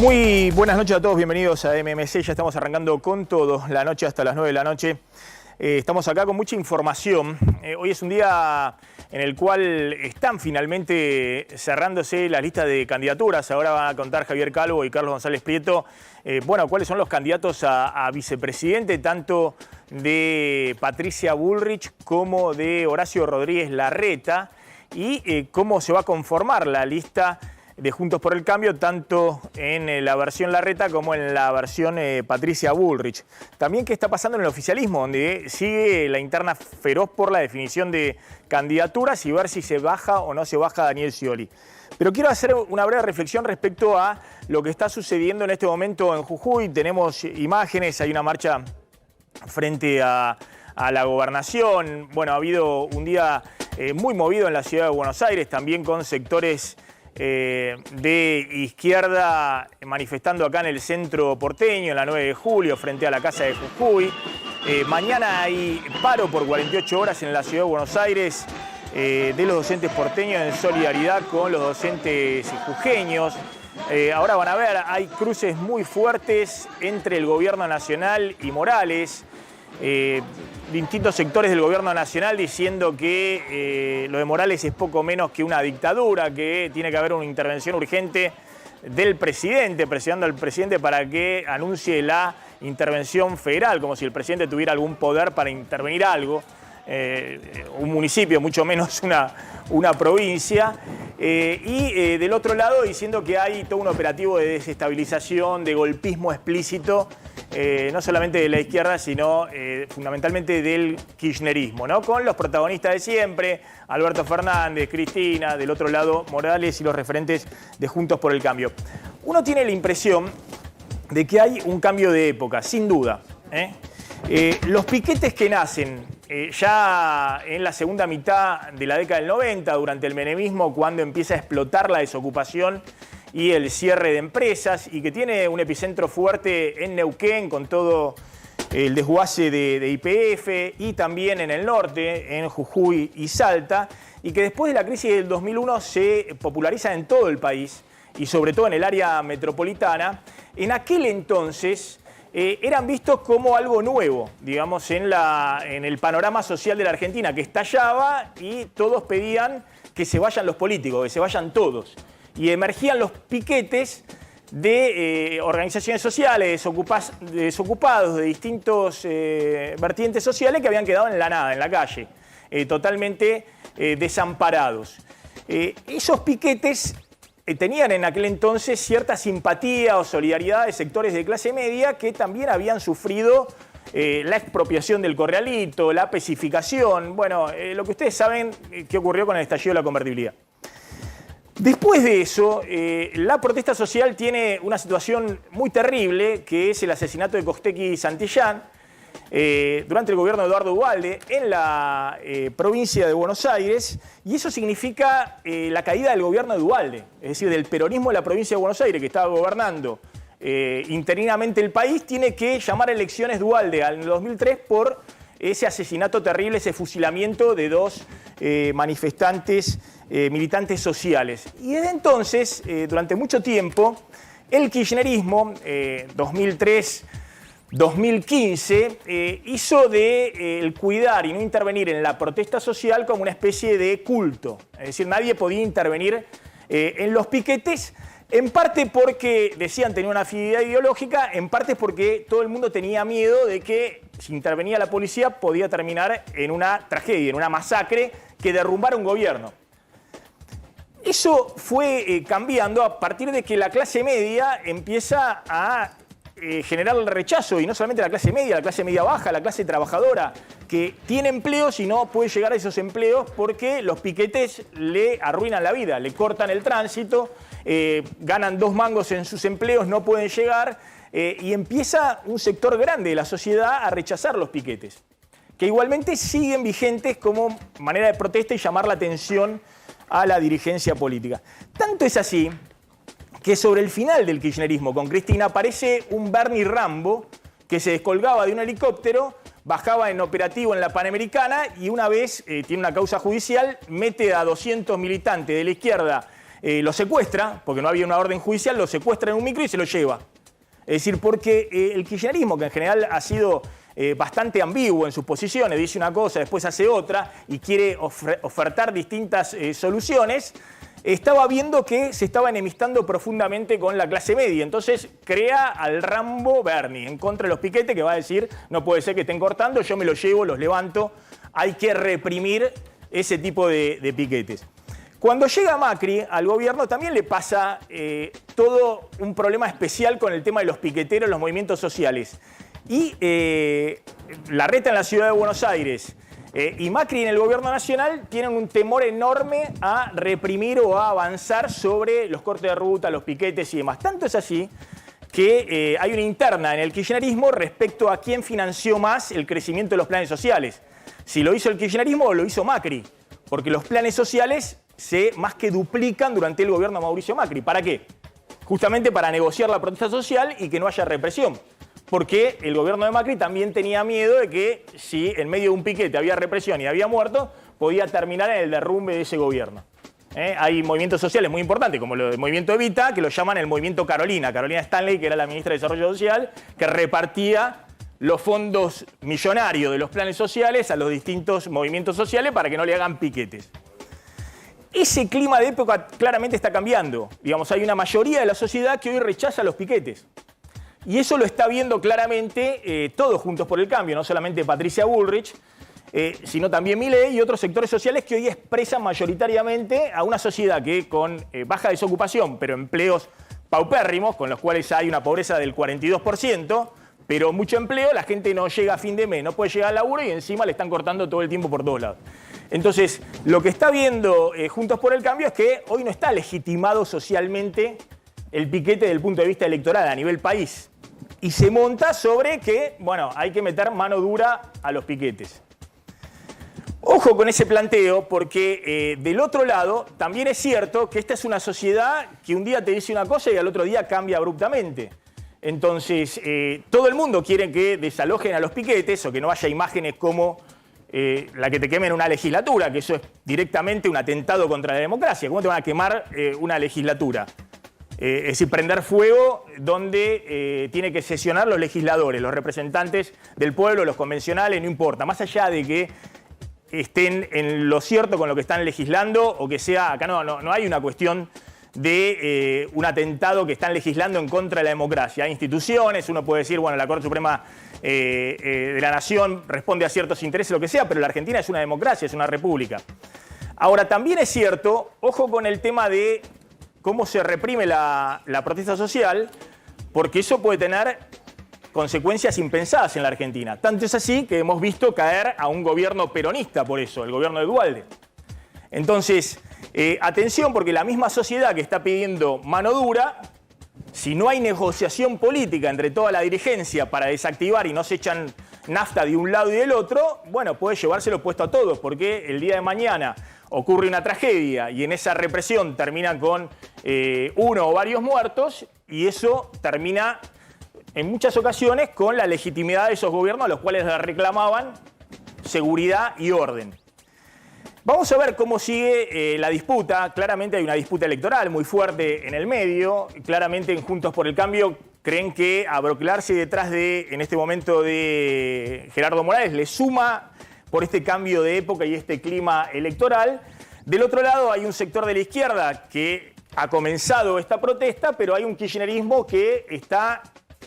Muy buenas noches a todos, bienvenidos a MMC. Ya estamos arrancando con todo, la noche hasta las 9 de la noche. Estamos acá con mucha información. Hoy es un día en el cual están finalmente cerrándose las listas de candidaturas. Ahora van a contar Javier Calvo y Carlos González Prieto, cuáles son los candidatos a vicepresidente, tanto de Patricia Bullrich como de Horacio Rodríguez Larreta, y cómo se va a conformar la lista de Juntos por el Cambio, tanto en la versión Larreta como en la versión Patricia Bullrich. También qué está pasando en el oficialismo, donde sigue la interna feroz por la definición de candidaturas y ver si se baja o no se baja Daniel Scioli. Pero quiero hacer una breve reflexión respecto a lo que está sucediendo en este momento en Jujuy. Tenemos imágenes, hay una marcha frente a la gobernación. Bueno, ha habido un día muy movido en la ciudad de Buenos Aires, también con sectores de izquierda manifestando acá en el centro porteño, en la 9 de julio, frente a la Casa de Jujuy. Mañana hay paro por 48 horas en la ciudad de Buenos Aires de los docentes porteños en solidaridad con los docentes jujeños. Ahora van a ver, hay cruces muy fuertes entre el gobierno nacional y Morales. Distintos sectores del gobierno nacional diciendo que lo de Morales es poco menos que una dictadura, que tiene que haber una intervención urgente del presidente, presionando al presidente para que anuncie la intervención federal, como si el presidente tuviera algún poder para intervenir algo, un municipio, mucho menos una provincia. Y del otro lado diciendo que hay todo un operativo de desestabilización, de golpismo explícito, no solamente de la izquierda, sino fundamentalmente del kirchnerismo, ¿no? Con los protagonistas de siempre, Alberto Fernández, Cristina, del otro lado Morales y los referentes de Juntos por el Cambio. Uno tiene la impresión de que hay un cambio de época, sin duda. Los piquetes que nacen ya en la segunda mitad de la década del 90, durante el menemismo, cuando empieza a explotar la desocupación y el cierre de empresas, y que tiene un epicentro fuerte en Neuquén con todo el desguace de YPF, y también en el norte, en Jujuy y Salta, y que después de la crisis del 2001 se populariza en todo el país, y sobre todo en el área metropolitana. En aquel entonces eran vistos como algo nuevo, digamos, en el panorama social de la Argentina, que estallaba y todos pedían que se vayan los políticos, que se vayan todos. Y emergían los piquetes de organizaciones sociales, desocupados de distintos vertientes sociales que habían quedado en la nada, en la calle, totalmente desamparados. Esos piquetes tenían en aquel entonces cierta simpatía o solidaridad de sectores de clase media que también habían sufrido la expropiación del corralito, la pacificación, lo que ustedes saben que ocurrió con el estallido de la convertibilidad. Después de eso, la protesta social tiene una situación muy terrible, que es el asesinato de Costecchi y Santillán durante el gobierno de Eduardo Duhalde en la provincia de Buenos Aires, y eso significa la caída del gobierno de Duhalde, es decir, del peronismo de la provincia de Buenos Aires, que estaba gobernando interinamente el país. Tiene que llamar a elecciones Duhalde en el 2003 por ese asesinato terrible, ese fusilamiento de dos manifestantes militantes sociales. Y desde entonces, durante mucho tiempo, el kirchnerismo, 2003-2015, hizo de el cuidar y no intervenir en la protesta social como una especie de culto. Es decir, nadie podía intervenir en los piquetes, en parte porque decían tener una afinidad ideológica, en parte porque todo el mundo tenía miedo de que si intervenía la policía podía terminar en una tragedia, en una masacre que derrumbara un gobierno. Eso fue cambiando a partir de que la clase media empieza a generar el rechazo, y no solamente la clase media baja, la clase trabajadora, que tiene empleos y no puede llegar a esos empleos porque los piquetes le arruinan la vida, le cortan el tránsito, ganan 2 mangos en sus empleos, no pueden llegar, y empieza un sector grande de la sociedad a rechazar los piquetes, que igualmente siguen vigentes como manera de protesta y llamar la atención a la dirigencia política. Tanto es así que sobre el final del kirchnerismo con Cristina aparece un Bernie Rambo que se descolgaba de un helicóptero, bajaba en operativo en la Panamericana y una vez, tiene una causa judicial, mete a 200 militantes de la izquierda lo secuestra, porque no había una orden judicial, lo secuestra en un micro y se lo lleva. Es decir, porque el kirchnerismo, que en general ha sido bastante ambiguo en sus posiciones, dice una cosa, después hace otra y quiere ofertar distintas soluciones, estaba viendo que se estaba enemistando profundamente con la clase media. Entonces crea al Rambo Bernie en contra de los piquetes, que va a decir, no puede ser que estén cortando, yo me los llevo, los levanto, hay que reprimir ese tipo de piquetes. Cuando llega Macri al gobierno también le pasa todo un problema especial con el tema de los piqueteros, los movimientos sociales. Y Larreta en la ciudad de Buenos Aires y Macri en el gobierno nacional tienen un temor enorme a reprimir o a avanzar sobre los cortes de ruta, los piquetes y demás. Tanto es así que hay una interna en el kirchnerismo respecto a quién financió más el crecimiento de los planes sociales. Si lo hizo el kirchnerismo o lo hizo Macri. Porque los planes sociales se más que duplican durante el gobierno de Mauricio Macri. ¿Para qué? Justamente para negociar la protesta social y que no haya represión. Porque el gobierno de Macri también tenía miedo de que si en medio de un piquete había represión y había muertos, podía terminar en el derrumbe de ese gobierno. Hay movimientos sociales muy importantes, como el movimiento Evita, que lo llaman el movimiento Carolina. Carolina Stanley, que era la ministra de Desarrollo Social, que repartía los fondos millonarios de los planes sociales a los distintos movimientos sociales para que no le hagan piquetes. Ese clima de época claramente está cambiando. Digamos, hay una mayoría de la sociedad que hoy rechaza los piquetes. Y eso lo está viendo claramente todos Juntos por el Cambio, no solamente Patricia Bullrich, sino también Milei y otros sectores sociales que hoy expresan mayoritariamente a una sociedad que con baja desocupación, pero empleos paupérrimos, con los cuales hay una pobreza del 42%, pero mucho empleo, la gente no llega a fin de mes, no puede llegar al laburo y encima le están cortando todo el tiempo por todos lados. Entonces, lo que está viendo Juntos por el Cambio es que hoy no está legitimado socialmente el piquete desde el punto de vista electoral a nivel país. Y se monta sobre que, bueno, hay que meter mano dura a los piquetes. Ojo con ese planteo, porque del otro lado también es cierto que esta es una sociedad que un día te dice una cosa y al otro día cambia abruptamente. Entonces, todo el mundo quiere que desalojen a los piquetes o que no haya imágenes como la que te quemen una legislatura, que eso es directamente un atentado contra la democracia. ¿Cómo te van a quemar una legislatura? Es decir, prender fuego donde tiene que sesionar los legisladores, los representantes del pueblo, los convencionales, no importa. Más allá de que estén en lo cierto con lo que están legislando o que sea, acá no hay una cuestión de un atentado que están legislando en contra de la democracia. Hay instituciones, uno puede decir, bueno, la Corte Suprema de la Nación responde a ciertos intereses, lo que sea, pero la Argentina es una democracia, es una república. Ahora, también es cierto, ojo con el tema de cómo se reprime la protesta social, porque eso puede tener consecuencias impensadas en la Argentina. Tanto es así que hemos visto caer a un gobierno peronista por eso, el gobierno de Duhalde. Entonces, atención, porque la misma sociedad que está pidiendo mano dura, si no hay negociación política entre toda la dirigencia para desactivar y no se echan nafta de un lado y del otro, bueno, puede llevárselo puesto a todos, porque el día de mañana ocurre una tragedia y en esa represión termina con uno o varios muertos y eso termina en muchas ocasiones con la legitimidad de esos gobiernos a los cuales le reclamaban seguridad y orden. Vamos a ver cómo sigue la disputa. Claramente hay una disputa electoral muy fuerte en el medio. Claramente en Juntos por el Cambio creen que abroquelarse detrás de, en este momento, de Gerardo Morales le suma por este cambio de época y este clima electoral. Del otro lado hay un sector de la izquierda que ha comenzado esta protesta, pero hay un kirchnerismo que está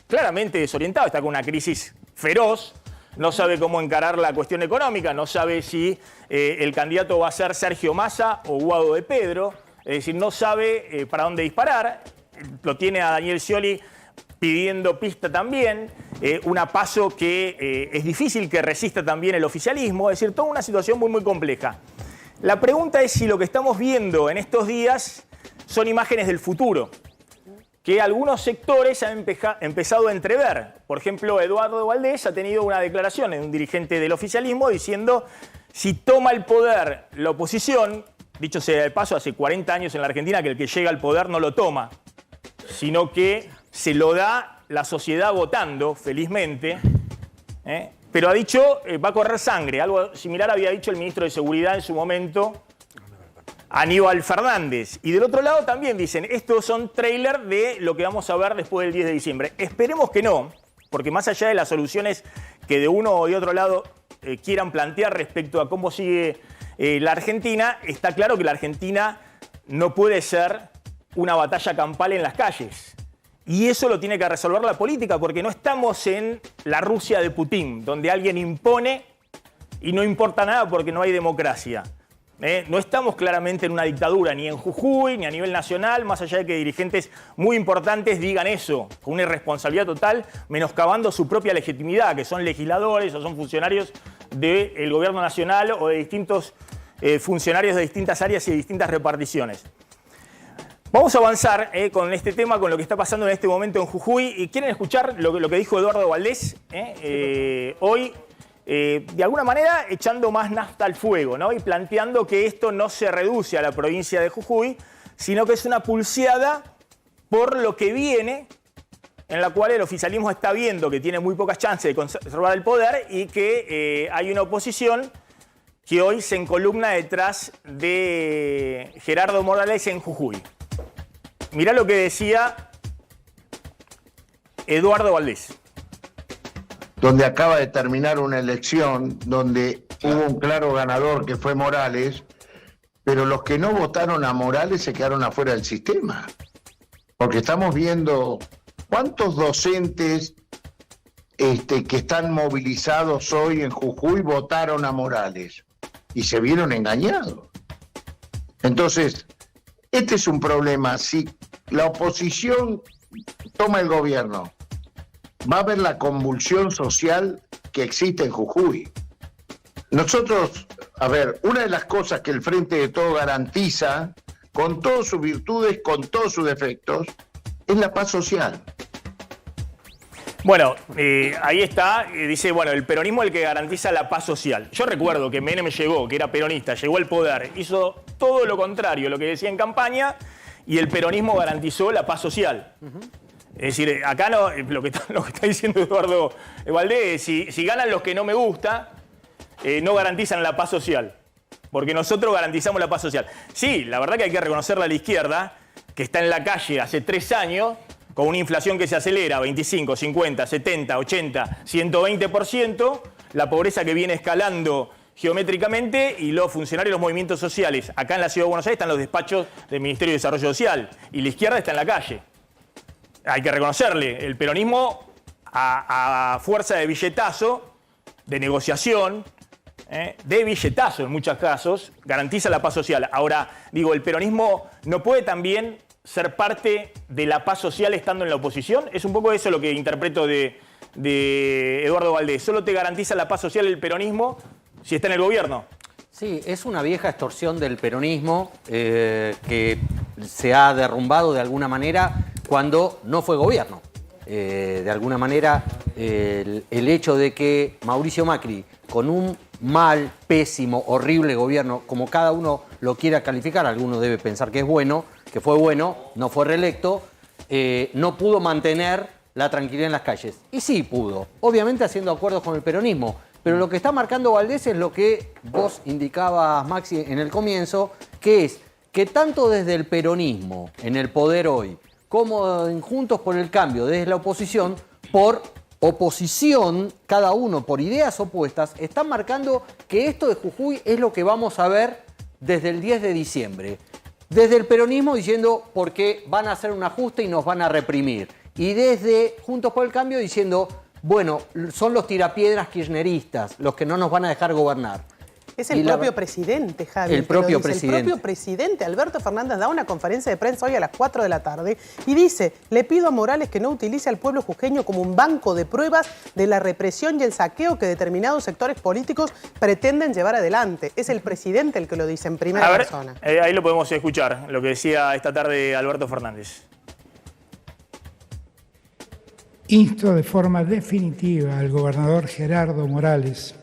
claramente desorientado, está con una crisis feroz, no sabe cómo encarar la cuestión económica, no sabe si el candidato va a ser Sergio Massa o Guado de Pedro, es decir, no sabe para dónde disparar, lo tiene a Daniel Scioli pidiendo pista también, una PASO que es difícil que resista también el oficialismo, es decir, toda una situación muy compleja. La pregunta es si lo que estamos viendo en estos días son imágenes del futuro, que algunos sectores han empezado a entrever. Por ejemplo, Eduardo Valdés ha tenido una declaración de un dirigente del oficialismo diciendo si toma el poder la oposición, dicho sea de paso, hace 40 años en la Argentina que el que llega al poder no lo toma, sino que se lo da la sociedad votando, felizmente, pero ha dicho va a correr sangre. Algo similar había dicho el ministro de Seguridad en su momento, Aníbal Fernández. Y del otro lado también dicen, estos son trailers de lo que vamos a ver después del 10 de diciembre. Esperemos que no, porque más allá de las soluciones que de uno o de otro lado quieran plantear respecto a cómo sigue la Argentina, está claro que la Argentina no puede ser una batalla campal en las calles. Y eso lo tiene que resolver la política, porque no estamos en la Rusia de Putin, donde alguien impone y no importa nada porque no hay democracia. No estamos claramente en una dictadura, ni en Jujuy, ni a nivel nacional, más allá de que dirigentes muy importantes digan eso, con una irresponsabilidad total, menoscabando su propia legitimidad, que son legisladores o son funcionarios del gobierno nacional o de distintos funcionarios de distintas áreas y de distintas reparticiones. Vamos a avanzar con este tema, con lo que está pasando en este momento en Jujuy. ¿Y quieren escuchar lo que dijo Eduardo Valdés hoy? De alguna manera echando más nafta al fuego, ¿no? Y planteando que esto no se reduce a la provincia de Jujuy, sino que es una pulseada por lo que viene, en la cual el oficialismo está viendo que tiene muy pocas chances de conservar el poder y que hay una oposición que hoy se encolumna detrás de Gerardo Morales en Jujuy. Mirá lo que decía Eduardo Valdés. Donde acaba de terminar una elección donde hubo un claro ganador que fue Morales, pero los que no votaron a Morales se quedaron afuera del sistema. Porque estamos viendo cuántos docentes que están movilizados hoy en Jujuy votaron a Morales y se vieron engañados. Entonces, este es un problema. Si la oposición toma el gobierno, va a haber la convulsión social que existe en Jujuy. Nosotros, a ver, una de las cosas que el Frente de Todos garantiza, con todas sus virtudes, con todos sus defectos, es la paz social. Bueno, ahí está, dice, bueno, el peronismo es el que garantiza la paz social. Yo recuerdo que Menem llegó, que era peronista, llegó al poder, hizo todo lo contrario a lo que decía en campaña y el peronismo garantizó la paz social. Es decir, acá no, lo que está diciendo Eduardo Valdés es si ganan los que no me gusta, no garantizan la paz social, porque nosotros garantizamos la paz social. Sí, la verdad que hay que reconocerle a la izquierda, que está en la calle hace 3 años, con una inflación que se acelera, 25, 50, 70, 80, 120%, la pobreza que viene escalando geométricamente y los funcionarios de los movimientos sociales. Acá en la Ciudad de Buenos Aires están los despachos del Ministerio de Desarrollo Social y la izquierda está en la calle. Hay que reconocerle, el peronismo a fuerza de billetazo, de negociación, de billetazo en muchos casos, garantiza la paz social. Ahora, digo, el peronismo no puede también ser parte de la paz social estando en la oposición. Es un poco eso lo que interpreto de Eduardo Valdés. Solo te garantiza la paz social el peronismo si está en el gobierno. Sí, es una vieja extorsión del peronismo que se ha derrumbado de alguna manera cuando no fue gobierno. De alguna manera, el hecho de que Mauricio Macri, con un mal, pésimo, horrible gobierno, como cada uno lo quiera calificar, alguno debe pensar que es bueno, que fue bueno, no fue reelecto, no pudo mantener la tranquilidad en las calles. Y sí pudo, obviamente haciendo acuerdos con el peronismo. Pero lo que está marcando Valdés es lo que vos indicabas, Maxi, en el comienzo, que es que tanto desde el peronismo, en el poder hoy, como en Juntos por el Cambio, desde la oposición, por oposición, cada uno por ideas opuestas, están marcando que esto de Jujuy es lo que vamos a ver desde el 10 de diciembre. Desde el peronismo diciendo porque van a hacer un ajuste y nos van a reprimir. Y desde Juntos por el Cambio diciendo, bueno, son los tirapiedras kirchneristas los que no nos van a dejar gobernar. Es el propio presidente, Javi. El propio presidente. El propio presidente, Alberto Fernández, da una conferencia de prensa hoy a las 4 de la tarde y dice, le pido a Morales que no utilice al pueblo jujeño como un banco de pruebas de la represión y el saqueo que determinados sectores políticos pretenden llevar adelante. Es el presidente el que lo dice en primera persona. Ahí lo podemos escuchar, lo que decía esta tarde Alberto Fernández. Insto de forma definitiva al gobernador Gerardo Morales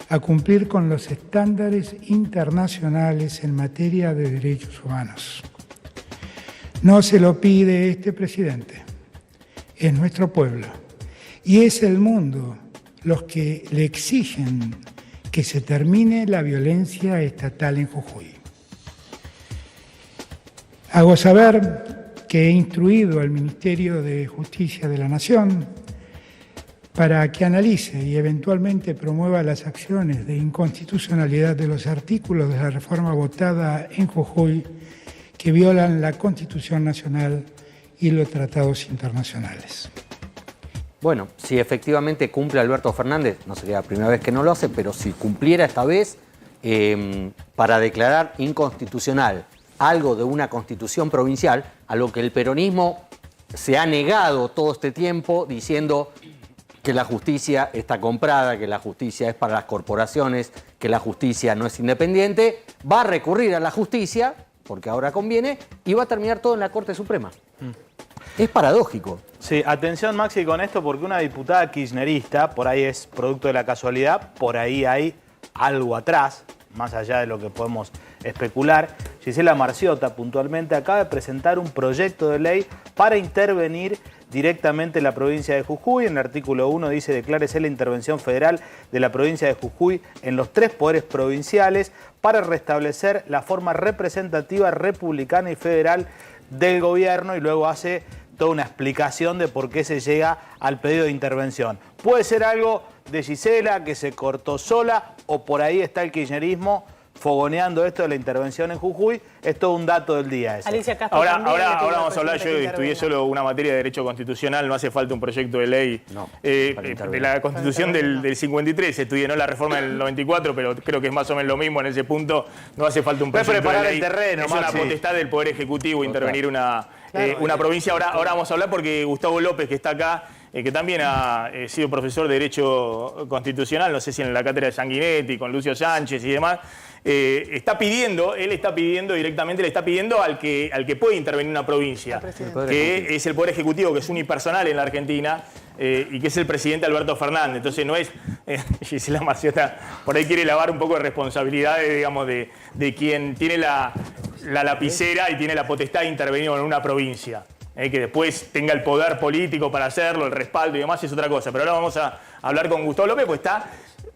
a cumplir con los estándares internacionales en materia de derechos humanos. No se lo pide este presidente, es nuestro pueblo y es el mundo los que le exigen que se termine la violencia estatal en Jujuy. Hago saber que he instruido al Ministerio de Justicia de la Nación para que analice y eventualmente promueva las acciones de inconstitucionalidad de los artículos de la reforma votada en Jujuy que violan la Constitución Nacional y los tratados internacionales. Bueno, si efectivamente cumple Alberto Fernández, no sería la primera vez que no lo hace, pero si cumpliera esta vez, para declarar inconstitucional algo de una constitución provincial, a lo que el peronismo se ha negado todo este tiempo diciendo que la justicia está comprada, que la justicia es para las corporaciones, que la justicia no es independiente, va a recurrir a la justicia, porque ahora conviene, y va a terminar todo en la Corte Suprema. Es paradójico. Sí, atención Maxi con esto, porque una diputada kirchnerista, por ahí es producto de la casualidad, por ahí hay algo atrás, más allá de lo que podemos especular. Gisela Marciota puntualmente acaba de presentar un proyecto de ley para intervenir directamente en la provincia de Jujuy. En el artículo 1 dice: declárese la intervención federal de la provincia de Jujuy en los 3 poderes provinciales para restablecer la forma representativa republicana y federal del gobierno, y luego hace toda una explicación de por qué se llega al pedido de intervención. Puede ser algo de Gisela que se cortó sola, o por ahí está el kirchnerismo fogoneando esto de la intervención en Jujuy. Es todo un dato del día ese. Alicia Castro Ahora vamos a hablar, yo estudié solo una materia de Derecho Constitucional, no hace falta un proyecto de ley de la Constitución del 53, estudié no la reforma del 94, pero creo que es más o menos lo mismo en ese punto, no hace falta un proyecto preparar de ley. el terreno, es una Maxi. potestad del Poder Ejecutivo intervenir una provincia. Ahora vamos a hablar porque Gustavo López, que está acá, que también ha sido profesor de Derecho Constitucional, no sé si en la cátedra de Sanguinetti, con Lucio Sánchez y demás, él está pidiendo directamente, le está pidiendo al que puede intervenir una provincia, que es el Poder Ejecutivo, que es unipersonal en la Argentina, y que es el presidente Alberto Fernández. Entonces no es, Gisela Marciota por ahí quiere lavar un poco de responsabilidades, digamos, de quien tiene la lapicera y tiene la potestad de intervenir en una provincia. Que después tenga el poder político para hacerlo, el respaldo y demás, es otra cosa. Pero ahora vamos a hablar con Gustavo López, pues está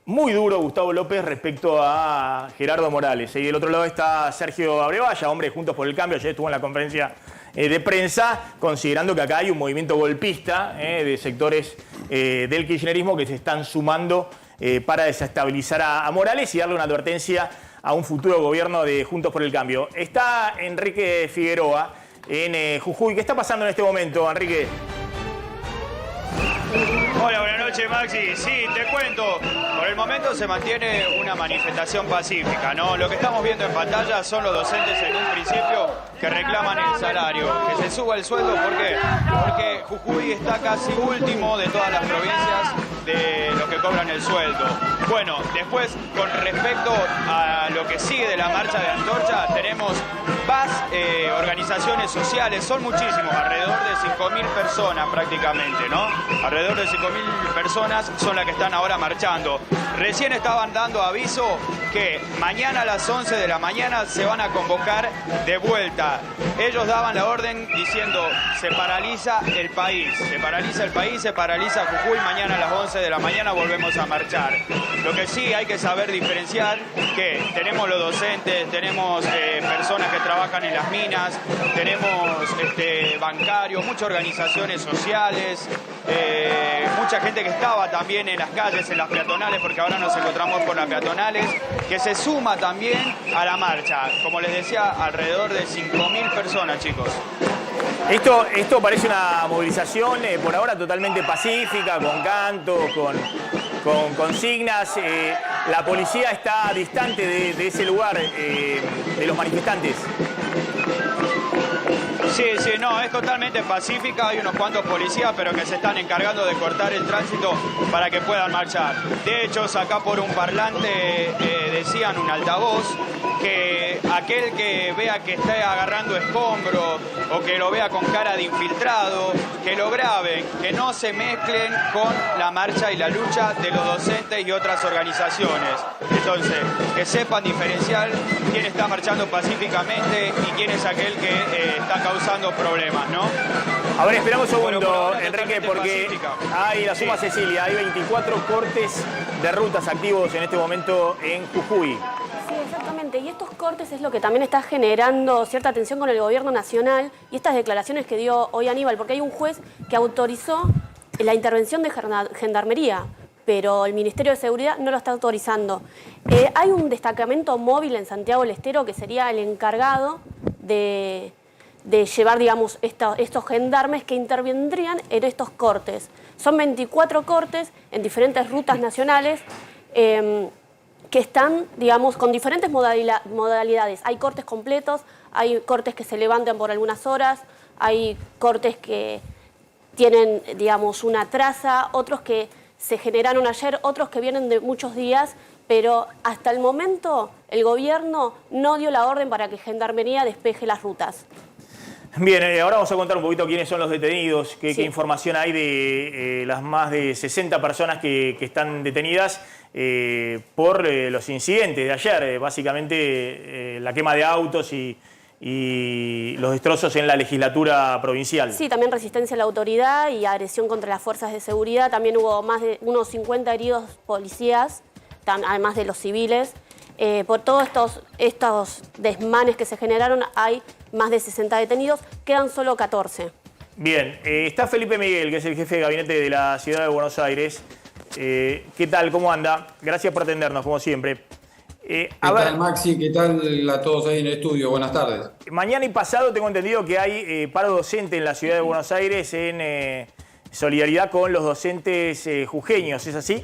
muy duro Gustavo López respecto a Gerardo Morales. Y del otro lado está Sergio Abrevaya, hombre de Juntos por el Cambio. Ayer estuvo en la conferencia de prensa, considerando que acá hay un movimiento golpista de sectores del kirchnerismo que se están sumando para desestabilizar a Morales y darle una advertencia a un futuro gobierno de Juntos por el Cambio. Está Enrique Figueroa en Jujuy. ¿Qué está pasando en este momento, Enrique? Hola, buenas noches, Maxi. Sí, te cuento. Por el momento se mantiene una manifestación pacífica, ¿no? Lo que estamos viendo en pantalla son los docentes en un principio que reclaman el salario, que se suba el sueldo. ¿Por qué? Porque Jujuy está casi último de todas las provincias de los que cobran el sueldo. Bueno, después, con respecto a lo que sigue de la marcha de Antorcha, tenemos más organizaciones sociales, son muchísimos, alrededor de 5.000 personas prácticamente, ¿no? Alrededor de 5.000 personas son las que están ahora marchando. Recién estaban dando aviso que mañana a las 11 de la mañana se van a convocar de vuelta. Ellos daban la orden diciendo: se paraliza el país, se paraliza el país, se paraliza Jujuy, mañana a las 11 de la mañana volvemos a marchar. Lo que sí hay que saber diferenciar, que tenemos los docentes, tenemos personas que trabajan en las minas, tenemos bancarios, muchas organizaciones sociales, mucha gente que estaba también en las calles, en las peatonales, porque ahora nos encontramos con las peatonales, que se suma también a la marcha. Como les decía, alrededor de 5.000 personas, chicos. Esto parece una movilización por ahora totalmente pacífica, con cantos, con consignas. La policía está distante de ese lugar, de los manifestantes. Sí, no, es totalmente pacífica, hay unos cuantos policías, pero que se están encargando de cortar el tránsito para que puedan marchar. De hecho, acá por un parlante decían, un altavoz, que aquel que vea que está agarrando escombros o que lo vea con cara de infiltrado, que lo graben, que no se mezclen con la marcha y la lucha de los docentes y otras organizaciones. Entonces, que sepan diferenciar quién está marchando pacíficamente y quién es aquel que está causando problemas, ¿no? A ver, esperamos un segundo, Bueno, Enrique, porque pacífica. hay la suma Cecilia, hay 24 cortes de rutas activos en este momento en Jujuy. Exactamente, y estos cortes es lo que también está generando cierta tensión con el gobierno nacional y estas declaraciones que dio hoy Aníbal, porque hay un juez que autorizó la intervención de gendarmería, pero el Ministerio de Seguridad no lo está autorizando. Hay un destacamento móvil en Santiago del Estero que sería el encargado de llevar, digamos, estos gendarmes que intervendrían en estos cortes. Son 24 cortes en diferentes rutas nacionales que están, digamos, con diferentes modalidades. Hay cortes completos, hay cortes que se levantan por algunas horas, hay cortes que tienen, digamos, una traza, otros que se generaron ayer, otros que vienen de muchos días, pero hasta el momento el gobierno no dio la orden para que Gendarmería despeje las rutas. Bien, ahora vamos a contar un poquito quiénes son los detenidos, qué información hay de las más de 60 personas que están detenidas por los incidentes de ayer, básicamente la quema de autos y los destrozos en la legislatura provincial. Sí, también resistencia a la autoridad y agresión contra las fuerzas de seguridad. También hubo más de unos 50 heridos policías, además de los civiles. Por todos estos desmanes que se generaron hay más de 60 detenidos, quedan solo 14. Bien, está Felipe Miguel, que es el jefe de gabinete de la Ciudad de Buenos Aires. ¿Qué tal? ¿Cómo anda? Gracias por atendernos, como siempre. ¿Qué tal, Maxi? ¿Qué tal a todos ahí en el estudio? Buenas tardes. Mañana y pasado tengo entendido que hay paro docente en la Ciudad de Buenos Aires en solidaridad con los docentes jujeños, ¿es así?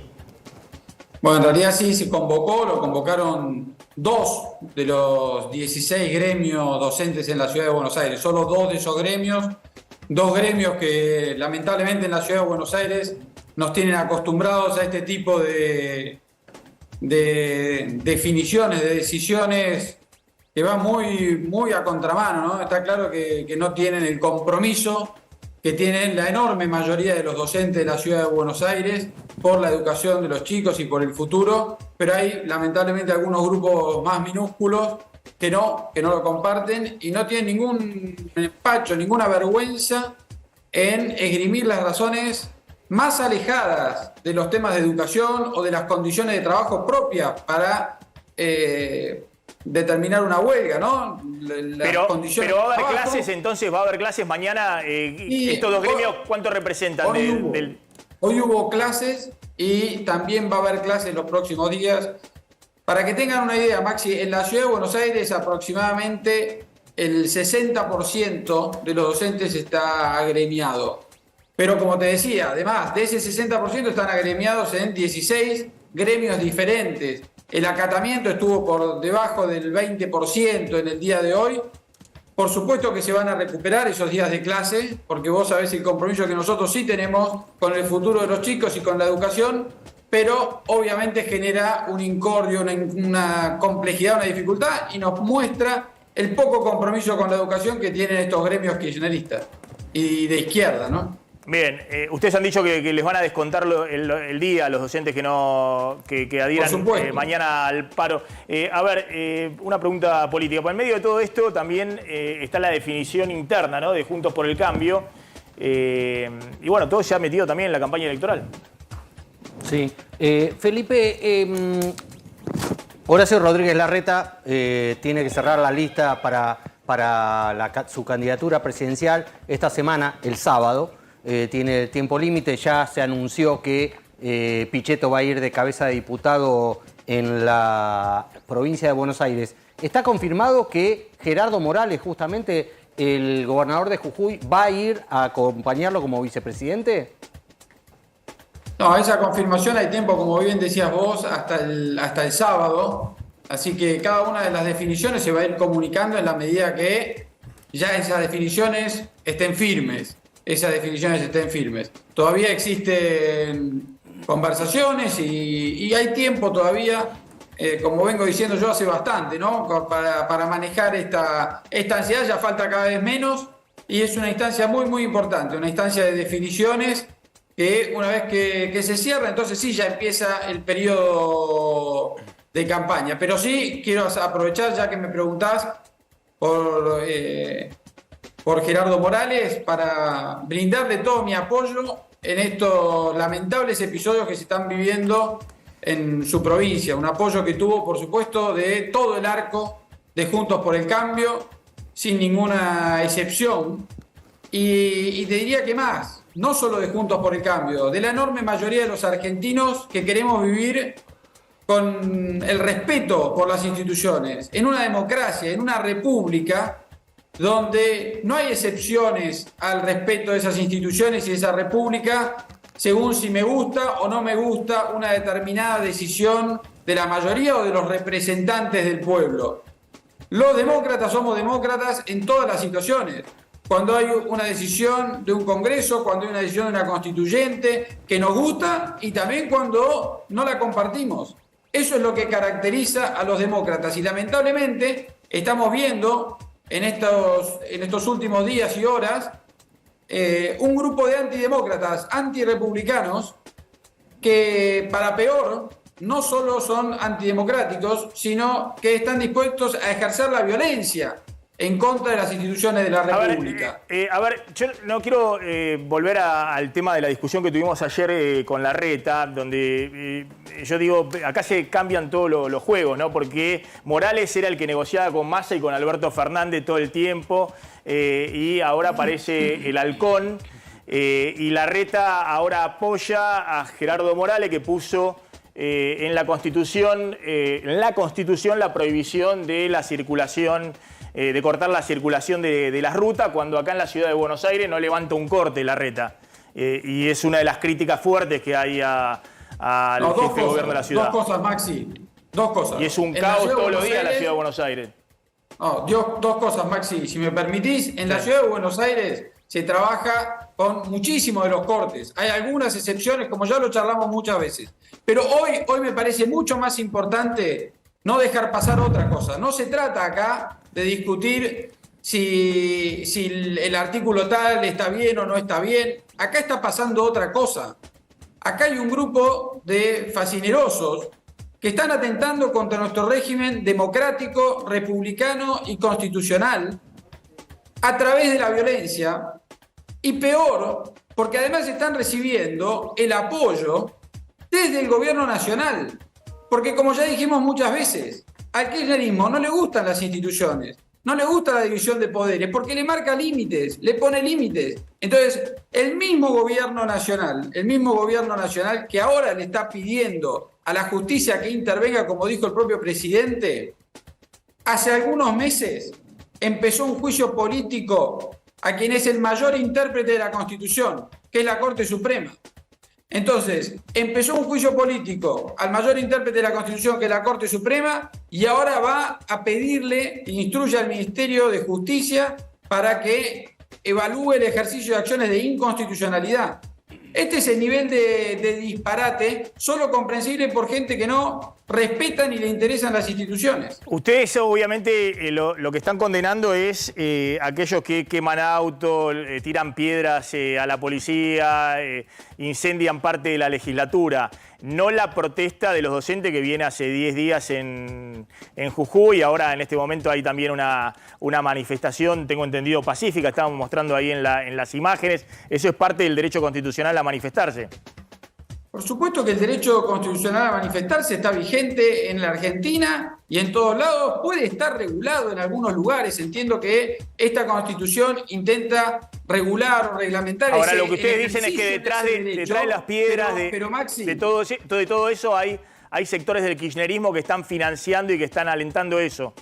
Bueno, en realidad sí se convocó, lo convocaron 2 de los 16 gremios docentes en la Ciudad de Buenos Aires, solo 2 de esos gremios, 2 gremios que lamentablemente en la Ciudad de Buenos Aires nos tienen acostumbrados a este tipo de definiciones, de decisiones que van muy a contramano, ¿no? Está claro que no tienen el compromiso que tienen la enorme mayoría de los docentes de la Ciudad de Buenos Aires por la educación de los chicos y por el futuro, pero hay lamentablemente algunos grupos más minúsculos que no lo comparten y no tienen ningún empacho, ninguna vergüenza en esgrimir las razones más alejadas de los temas de educación o de las condiciones de trabajo propias para determinar una huelga, ¿no? Pero va a haber clases, entonces va a haber clases mañana. ¿Estos dos gremios cuánto representan? Hoy hubo clases y también va a haber clases los próximos días. Para que tengan una idea, Maxi, en la Ciudad de Buenos Aires aproximadamente el 60% de los docentes está agremiado. Pero como te decía, además de ese 60% están agremiados en 16 gremios diferentes. El acatamiento estuvo por debajo del 20% en el día de hoy. Por supuesto que se van a recuperar esos días de clase, porque vos sabés el compromiso que nosotros sí tenemos con el futuro de los chicos y con la educación, pero obviamente genera un incordio, una complejidad, una dificultad y nos muestra el poco compromiso con la educación que tienen estos gremios kirchneristas y de izquierda, ¿no? Bien, ustedes han dicho que les van a descontar el día a los docentes que adhieran mañana al paro. A ver, una pregunta política. Por el medio de todo esto también está la definición interna, ¿no?, de Juntos por el Cambio. Y bueno, todo se ha metido también en la campaña electoral. Sí. Felipe, Horacio Rodríguez Larreta tiene que cerrar la lista para su candidatura presidencial esta semana, el sábado. Tiene tiempo límite, ya se anunció que Pichetto va a ir de cabeza de diputado en la provincia de Buenos Aires. ¿Está confirmado que Gerardo Morales, justamente el gobernador de Jujuy, va a ir a acompañarlo como vicepresidente? No, esa confirmación hay tiempo, como bien decías vos, hasta el sábado. Así que cada una de las definiciones se va a ir comunicando en la medida que ya esas definiciones estén firmes. Todavía existen conversaciones y hay tiempo todavía, como vengo diciendo yo hace bastante, ¿no?, para manejar esta ansiedad. Ya falta cada vez menos y es una instancia muy importante, una instancia de definiciones que una vez que se cierra, entonces sí ya empieza el periodo de campaña. Pero sí quiero aprovechar, ya que me preguntás por Gerardo Morales, para brindarle todo mi apoyo en estos lamentables episodios que se están viviendo en su provincia, un apoyo que tuvo, por supuesto, de todo el arco de Juntos por el Cambio, sin ninguna excepción. Y te diría que más, no solo de Juntos por el Cambio, de la enorme mayoría de los argentinos que queremos vivir con el respeto por las instituciones, en una democracia, en una república, donde no hay excepciones al respeto de esas instituciones y de esa república, según si me gusta o no me gusta una determinada decisión de la mayoría o de los representantes del pueblo. Los demócratas somos demócratas en todas las situaciones. Cuando hay una decisión de un congreso, cuando hay una decisión de una constituyente que nos gusta y también cuando no la compartimos. Eso es lo que caracteriza a los demócratas y lamentablemente estamos viendo en estos últimos días y horas un grupo de antidemócratas, antirepublicanos, que para peor no solo son antidemocráticos, sino que están dispuestos a ejercer la violencia en contra de las instituciones de la República. A ver, yo no quiero volver al tema de la discusión que tuvimos ayer con Larreta, donde yo digo, acá se cambian todos los juegos, ¿no? Porque Morales era el que negociaba con Massa y con Alberto Fernández todo el tiempo, y ahora aparece el halcón, y Larreta ahora apoya a Gerardo Morales, que puso en la Constitución la prohibición de la circulación, de cortar la circulación de las rutas, cuando acá en la ciudad de Buenos Aires no levanta un corte Larreta. Y es una de las críticas fuertes que hay al jefe de gobierno de la ciudad. Dos cosas, Maxi. Dos cosas. Y es un caos todos los días en la ciudad de Buenos Aires. No, dos cosas, Maxi. Si me permitís, en la ciudad de Buenos Aires se trabaja con muchísimos de los cortes. Hay algunas excepciones, como ya lo charlamos muchas veces. Pero hoy me parece mucho más importante no dejar pasar otra cosa. No se trata acá de discutir si el artículo tal está bien o no está bien. Acá está pasando otra cosa. Acá hay un grupo de fascinerosos que están atentando contra nuestro régimen democrático, republicano y constitucional a través de la violencia. Y peor, porque además están recibiendo el apoyo desde el gobierno nacional. Porque como ya dijimos muchas veces, al kirchnerismo no le gustan las instituciones, no le gusta la división de poderes, porque le marca límites, le pone límites. Entonces, el mismo gobierno nacional que ahora le está pidiendo a la justicia que intervenga, como dijo el propio presidente, hace algunos meses empezó un juicio político a quien es el mayor intérprete de la Constitución, que es la Corte Suprema. Entonces, empezó un juicio político al mayor intérprete de la Constitución, que es la Corte Suprema, y ahora va a pedirle, instruye al Ministerio de Justicia para que evalúe el ejercicio de acciones de inconstitucionalidad. Este es el nivel de disparate, solo comprensible por gente que no respeta ni le interesan las instituciones. Ustedes obviamente lo que están condenando es aquellos que queman autos, tiran piedras a la policía, incendian parte de la legislatura. No la protesta de los docentes que viene hace 10 días en Jujuy. Ahora en este momento hay también una manifestación, tengo entendido, pacífica. Estábamos mostrando ahí en las imágenes. Eso es parte del derecho constitucional a manifestarse. Por supuesto que el derecho constitucional a manifestarse está vigente en la Argentina y en todos lados. Puede estar regulado en algunos lugares. Entiendo que esta Constitución intenta regular o reglamentar. Ahora, lo que ustedes dicen es que detrás de las piedras, Maxi, de todo eso hay sectores del kirchnerismo que están financiando y que están alentando eso.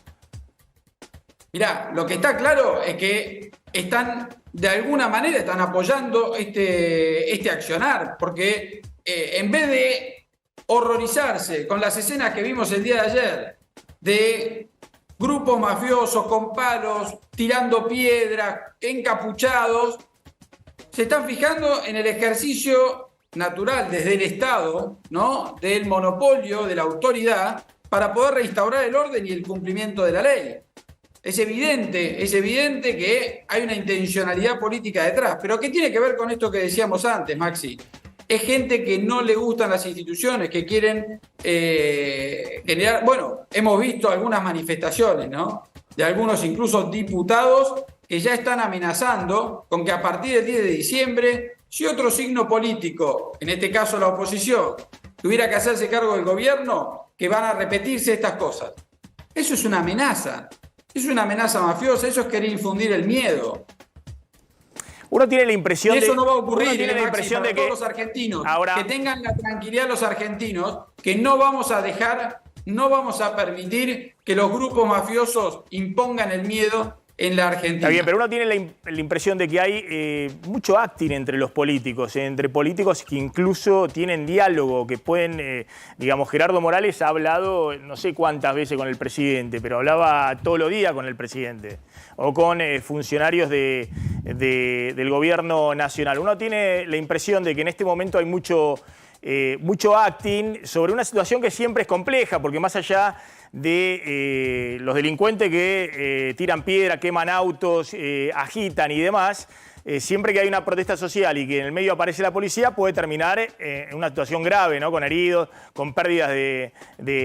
Mirá, lo que está claro es que de alguna manera están apoyando este accionar, porque en vez de horrorizarse con las escenas que vimos el día de ayer, de grupos mafiosos con palos, tirando piedras, encapuchados, se están fijando en el ejercicio natural desde el Estado, ¿no?, del monopolio, de la autoridad, para poder restaurar el orden y el cumplimiento de la ley. Es evidente que hay una intencionalidad política detrás. Pero ¿qué tiene que ver con esto que decíamos antes, Maxi? Es gente que no le gustan las instituciones, que quieren generar... Bueno, hemos visto algunas manifestaciones, ¿no?, de algunos incluso diputados que ya están amenazando con que a partir del 10 de diciembre, si otro signo político, en este caso la oposición, tuviera que hacerse cargo del gobierno, que van a repetirse estas cosas. Eso es una amenaza. Es una amenaza mafiosa, eso es querer infundir el miedo. Uno tiene la impresión Y eso de, no va a ocurrir, uno tiene la Maxi, impresión para de que todos los argentinos. ahora, que tengan la tranquilidad los argentinos, que no vamos a dejar, no vamos a permitir que los grupos mafiosos impongan el miedo en la Argentina. Está bien, pero uno tiene la impresión de que hay mucho acting entre los políticos, entre políticos que incluso tienen diálogo, que pueden, digamos, Gerardo Morales ha hablado no sé cuántas veces con el presidente, pero hablaba todos los días con el presidente, o con funcionarios del gobierno nacional. Uno tiene la impresión de que en este momento hay mucho acting sobre una situación que siempre es compleja, porque más allá de los delincuentes que tiran piedra, queman autos, agitan y demás, siempre que hay una protesta social y que en el medio aparece la policía, puede terminar en una situación grave, ¿no? Con heridos, con pérdidas de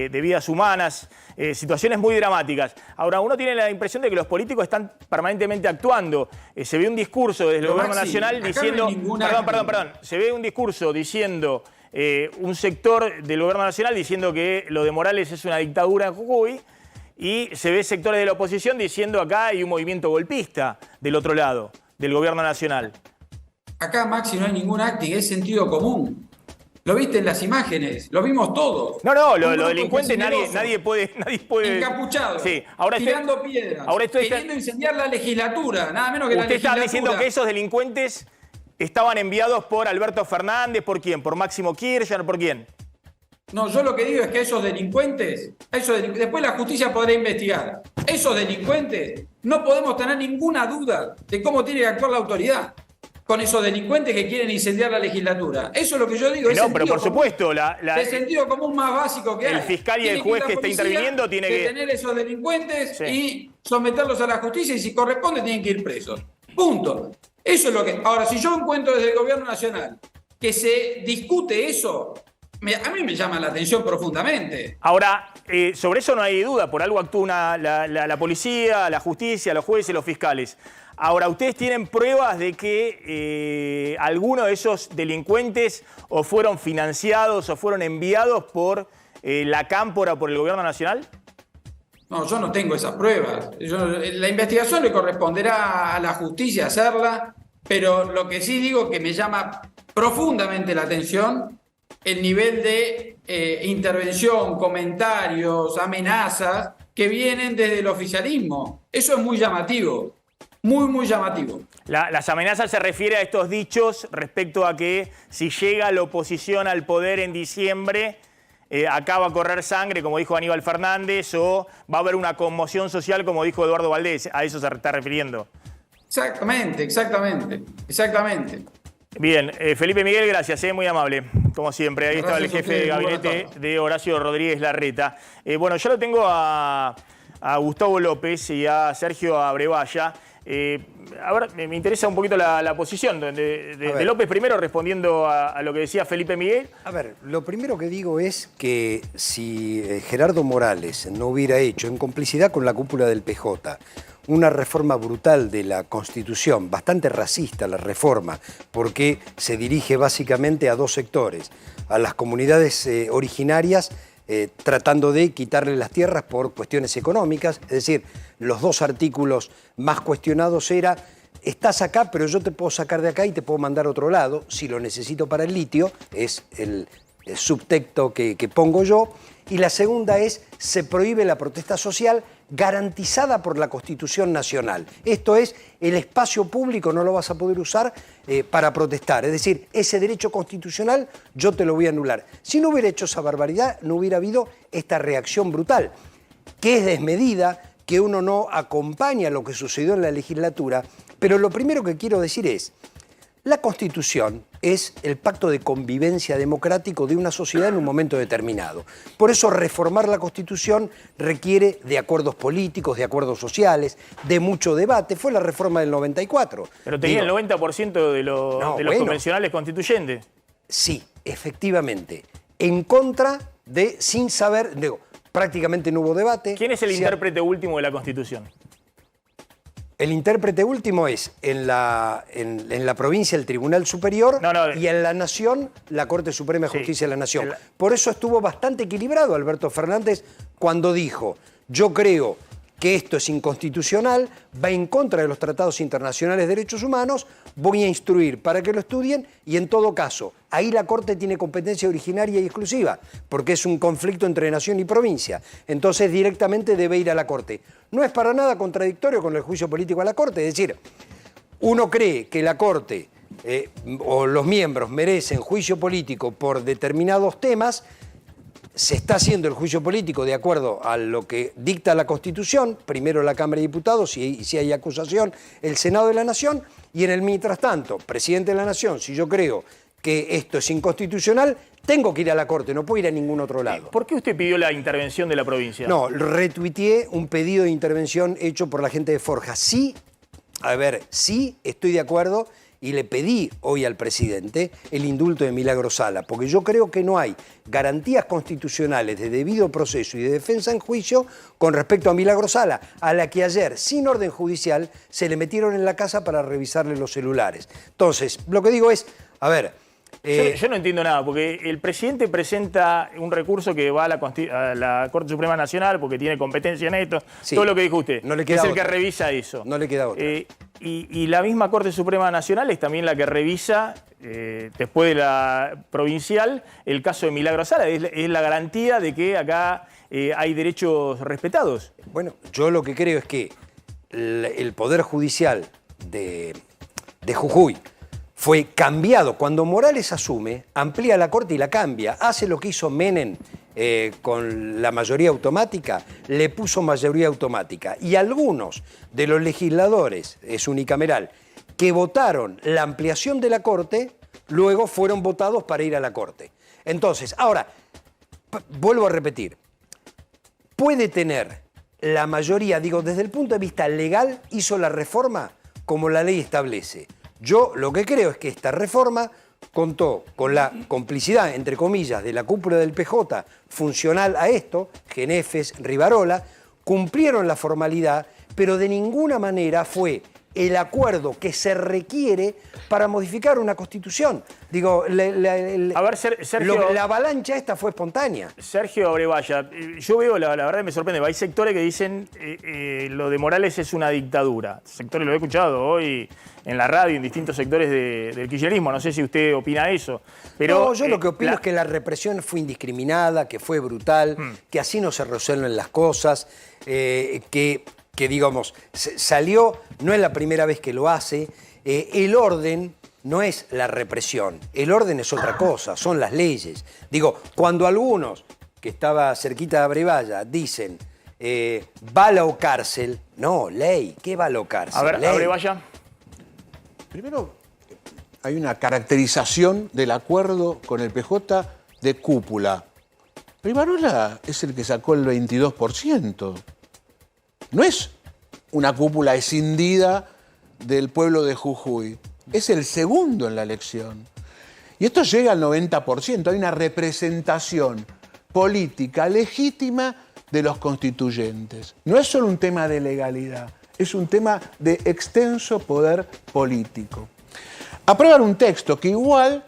vidas humanas, situaciones muy dramáticas. Ahora, uno tiene la impresión de que los políticos están permanentemente actuando. Se ve un discurso desde el gobierno nacional diciendo... Perdón. Se ve un discurso diciendo... un sector del gobierno nacional diciendo que lo de Morales es una dictadura en Jujuy, y se ve sectores de la oposición diciendo acá hay un movimiento golpista del otro lado, del gobierno nacional. Acá, Maxi, no hay ningún acting, es sentido común. Lo viste en las imágenes, lo vimos todos. No, los delincuentes nadie puede... Encapuchados, sí, ahora tirando piedras, queriendo incendiar la legislatura, nada menos que la legislatura. Usted está diciendo que esos delincuentes estaban enviados por Alberto Fernández, ¿por quién? ¿Por Máximo Kirchner? ¿Por quién? No, yo lo que digo es que esos delincuentes, después la justicia podrá investigar. Esos delincuentes, no podemos tener ninguna duda de cómo tiene que actuar la autoridad con esos delincuentes que quieren incendiar la legislatura. Eso es lo que yo digo. No, pero por supuesto, el sentido común más básico que hay. El fiscal y el juez que está interviniendo tiene que detener esos delincuentes y someterlos a la justicia, y si corresponde tienen que ir presos. Punto. Eso es lo que... Ahora, si yo encuentro desde el gobierno nacional que se discute eso, a mí me llama la atención profundamente. Ahora, sobre eso no hay duda, por algo actúa la policía, la justicia, los jueces, los fiscales. Ahora, ¿ustedes tienen pruebas de que alguno de esos delincuentes o fueron financiados o fueron enviados por la Cámpora, por el gobierno nacional? No, yo no tengo esas pruebas. La investigación le corresponderá a la justicia hacerla, pero lo que sí digo que me llama profundamente la atención el nivel de intervención, comentarios, amenazas que vienen desde el oficialismo. Eso es muy llamativo, muy llamativo. Las amenazas se refieren a estos dichos respecto a que si llega la oposición al poder en diciembre, acá va a correr sangre, como dijo Aníbal Fernández, o va a haber una conmoción social, como dijo Eduardo Valdés. ¿A eso se está refiriendo? Exactamente. Bien, Felipe Miguel, gracias, muy amable, como siempre. Ahí estaba el jefe de gabinete de Horacio Rodríguez Larreta. Bueno, yo lo tengo a Gustavo López y a Sergio Abrevaya. A ver, me interesa un poquito la posición de López, primero respondiendo a lo que decía Felipe Miguel. A ver, lo primero que digo es que si Gerardo Morales no hubiera hecho, en complicidad con la cúpula del PJ, una reforma brutal de la Constitución, bastante racista la reforma, porque se dirige básicamente a dos sectores, a las comunidades originarias, tratando de quitarle las tierras por cuestiones económicas. Es decir, los dos artículos más cuestionados era: estás acá, pero yo te puedo sacar de acá y te puedo mandar a otro lado, si lo necesito para el litio, es el subtexto que pongo yo. Y la segunda es: se prohíbe la protesta social garantizada por la Constitución Nacional. Esto es, el espacio público no lo vas a poder usar para protestar. Es decir, ese derecho constitucional yo te lo voy a anular. Si no hubiera hecho esa barbaridad, no hubiera habido esta reacción brutal, que es desmedida, que uno no acompaña lo que sucedió en la legislatura. Pero lo primero que quiero decir es: la Constitución es el pacto de convivencia democrático de una sociedad en un momento determinado. Por eso reformar la Constitución requiere de acuerdos políticos, de acuerdos sociales, de mucho debate. Fue la reforma del 94. Pero tenía el 90% de los convencionales constituyentes. Sí, efectivamente. En contra de, sin saber, prácticamente no hubo debate. ¿Quién es el intérprete último de la Constitución? El intérprete último es en la provincia el Tribunal Superior y en la Nación la Corte Suprema de Justicia de la Nación. Por eso estuvo bastante equilibrado Alberto Fernández cuando dijo, yo creo que esto es inconstitucional, va en contra de los tratados internacionales de derechos humanos, voy a instruir para que lo estudien y en todo caso, ahí la Corte tiene competencia originaria y exclusiva, porque es un conflicto entre nación y provincia. Entonces directamente debe ir a la Corte. No es para nada contradictorio con el juicio político a la Corte, es decir, uno cree que la Corte o los miembros merecen juicio político por determinados temas, se está haciendo el juicio político de acuerdo a lo que dicta la Constitución, primero la Cámara de Diputados, si hay acusación, el Senado de la Nación, y en el mientras tanto, presidente de la Nación, si yo creo que esto es inconstitucional, tengo que ir a la Corte, no puedo ir a ningún otro lado. ¿Por qué usted pidió la intervención de la provincia? No, retuiteé un pedido de intervención hecho por la gente de Forja. Sí, sí estoy de acuerdo y le pedí hoy al presidente el indulto de Milagro Sala, porque yo creo que no hay garantías constitucionales de debido proceso y de defensa en juicio con respecto a Milagro Sala, a la que ayer, sin orden judicial, se le metieron en la casa para revisarle los celulares. Entonces, lo que digo es, yo no entiendo nada, porque el presidente presenta un recurso que va a la Corte Suprema Nacional porque tiene competencia en esto, sí, todo lo que dijo usted, no le queda es el que revisa eso. No le queda otra. Y la misma Corte Suprema Nacional es también la que revisa, después de la provincial, el caso de Milagro Sala. Es la garantía de que acá hay derechos respetados. Bueno, yo lo que creo es que el Poder Judicial de Jujuy fue cambiado. Cuando Morales asume, amplía la Corte y la cambia. Hace lo que hizo Menem con la mayoría automática, le puso mayoría automática. Y algunos de los legisladores, es unicameral, que votaron la ampliación de la Corte, luego fueron votados para ir a la Corte. Entonces, ahora, vuelvo a repetir, puede tener la mayoría, digo, desde el punto de vista legal, hizo la reforma como la ley establece. Yo lo que creo es que esta reforma contó con la complicidad, entre comillas, de la cúpula del PJ funcional a esto, Genefes, Rivarola, cumplieron la formalidad, pero de ninguna manera fue el acuerdo que se requiere para modificar una constitución. Digo, a ver, Sergio, la avalancha esta fue espontánea. Sergio Abrevaya, yo veo, la verdad me sorprende, hay sectores que dicen lo de Morales es una dictadura. Sectores lo he escuchado hoy en la radio, en distintos sectores del kirchnerismo. No sé si usted opina eso. Pero, no, yo lo que opino es que la represión fue indiscriminada, que fue brutal, que así no se resuelven las cosas, que digamos, salió, no es la primera vez que lo hace, el orden no es la represión, el orden es otra cosa, son las leyes. Digo, cuando algunos, que estaba cerquita de Abrevaya, dicen bala o cárcel, no, ley, ¿qué bala o cárcel? A ver, ley. Abrevaya. Primero, hay una caracterización del acuerdo con el PJ de cúpula. Rivarola es el que sacó el 22%. No es una cúpula escindida del pueblo de Jujuy. Es el segundo en la elección. Y esto llega al 90%. Hay una representación política legítima de los constituyentes. No es solo un tema de legalidad, es un tema de extenso poder político. Aprueban un texto que igual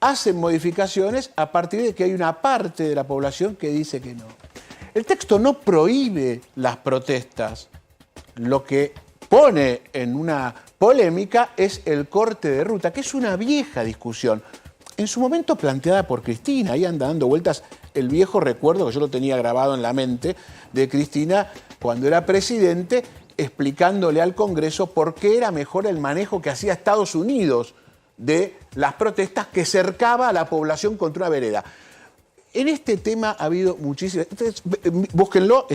hacen modificaciones a partir de que hay una parte de la población que dice que no. El texto no prohíbe las protestas. Lo que pone en una polémica es el corte de ruta, que es una vieja discusión. En su momento planteada por Cristina, ahí anda dando vueltas el viejo recuerdo, que yo lo tenía grabado en la mente, de Cristina cuando era presidente, explicándole al Congreso por qué era mejor el manejo que hacía Estados Unidos de las protestas que cercaba a la población contra una vereda. En este tema ha habido muchísimas... Entonces, búsquenlo,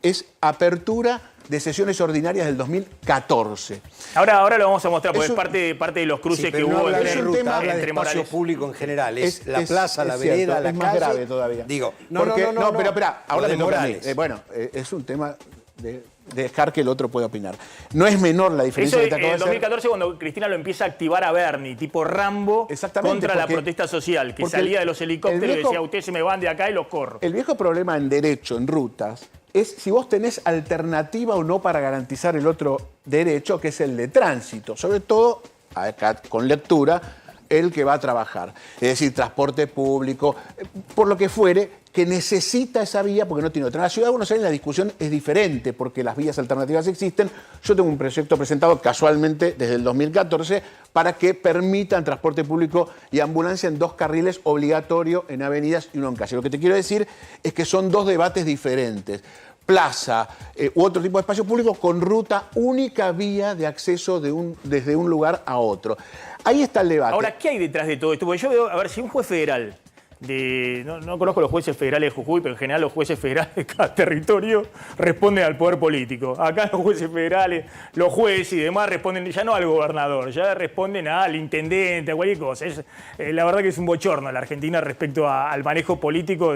es apertura de sesiones ordinarias del 2014. Ahora lo vamos a mostrar, porque es parte de los cruces que hubo entre entre espacio Morales. Público en general, es la plaza, la vereda, la calle. Es más grave todavía. Digo, pero espera, ahora me toca a mí. Bueno, es un tema de dejar que el otro pueda opinar. No es menor la diferencia que te acabo de hacer. En 2014, cuando Cristina lo empieza a activar a Bernie, tipo Rambo, contra la protesta social, que salía de los helicópteros y decía, ustedes se me van de acá y los corro. El viejo problema en derecho, en rutas, es si vos tenés alternativa o no para garantizar el otro derecho, que es el de tránsito, sobre todo, acá con lectura, el que va a trabajar. Es decir, transporte público, por lo que fuere, que necesita esa vía porque no tiene otra. En la Ciudad de Buenos Aires la discusión es diferente porque las vías alternativas existen. Yo tengo un proyecto presentado casualmente desde el 2014 para que permitan transporte público y ambulancia en 2 carriles obligatorio en avenidas y uno en calle. Lo que te quiero decir es que son 2 debates diferentes. Plaza u otro tipo de espacio público con ruta, única vía de acceso desde un lugar a otro. Ahí está el debate. Ahora, ¿qué hay detrás de todo esto? Porque yo veo, a ver, si un juez federal, no conozco los jueces federales de Jujuy, pero en general los jueces federales de cada territorio responden al poder político. Acá los jueces federales, los jueces y demás responden ya no al gobernador, ya responden al intendente, a cualquier cosa. La verdad que es un bochorno la Argentina respecto al manejo político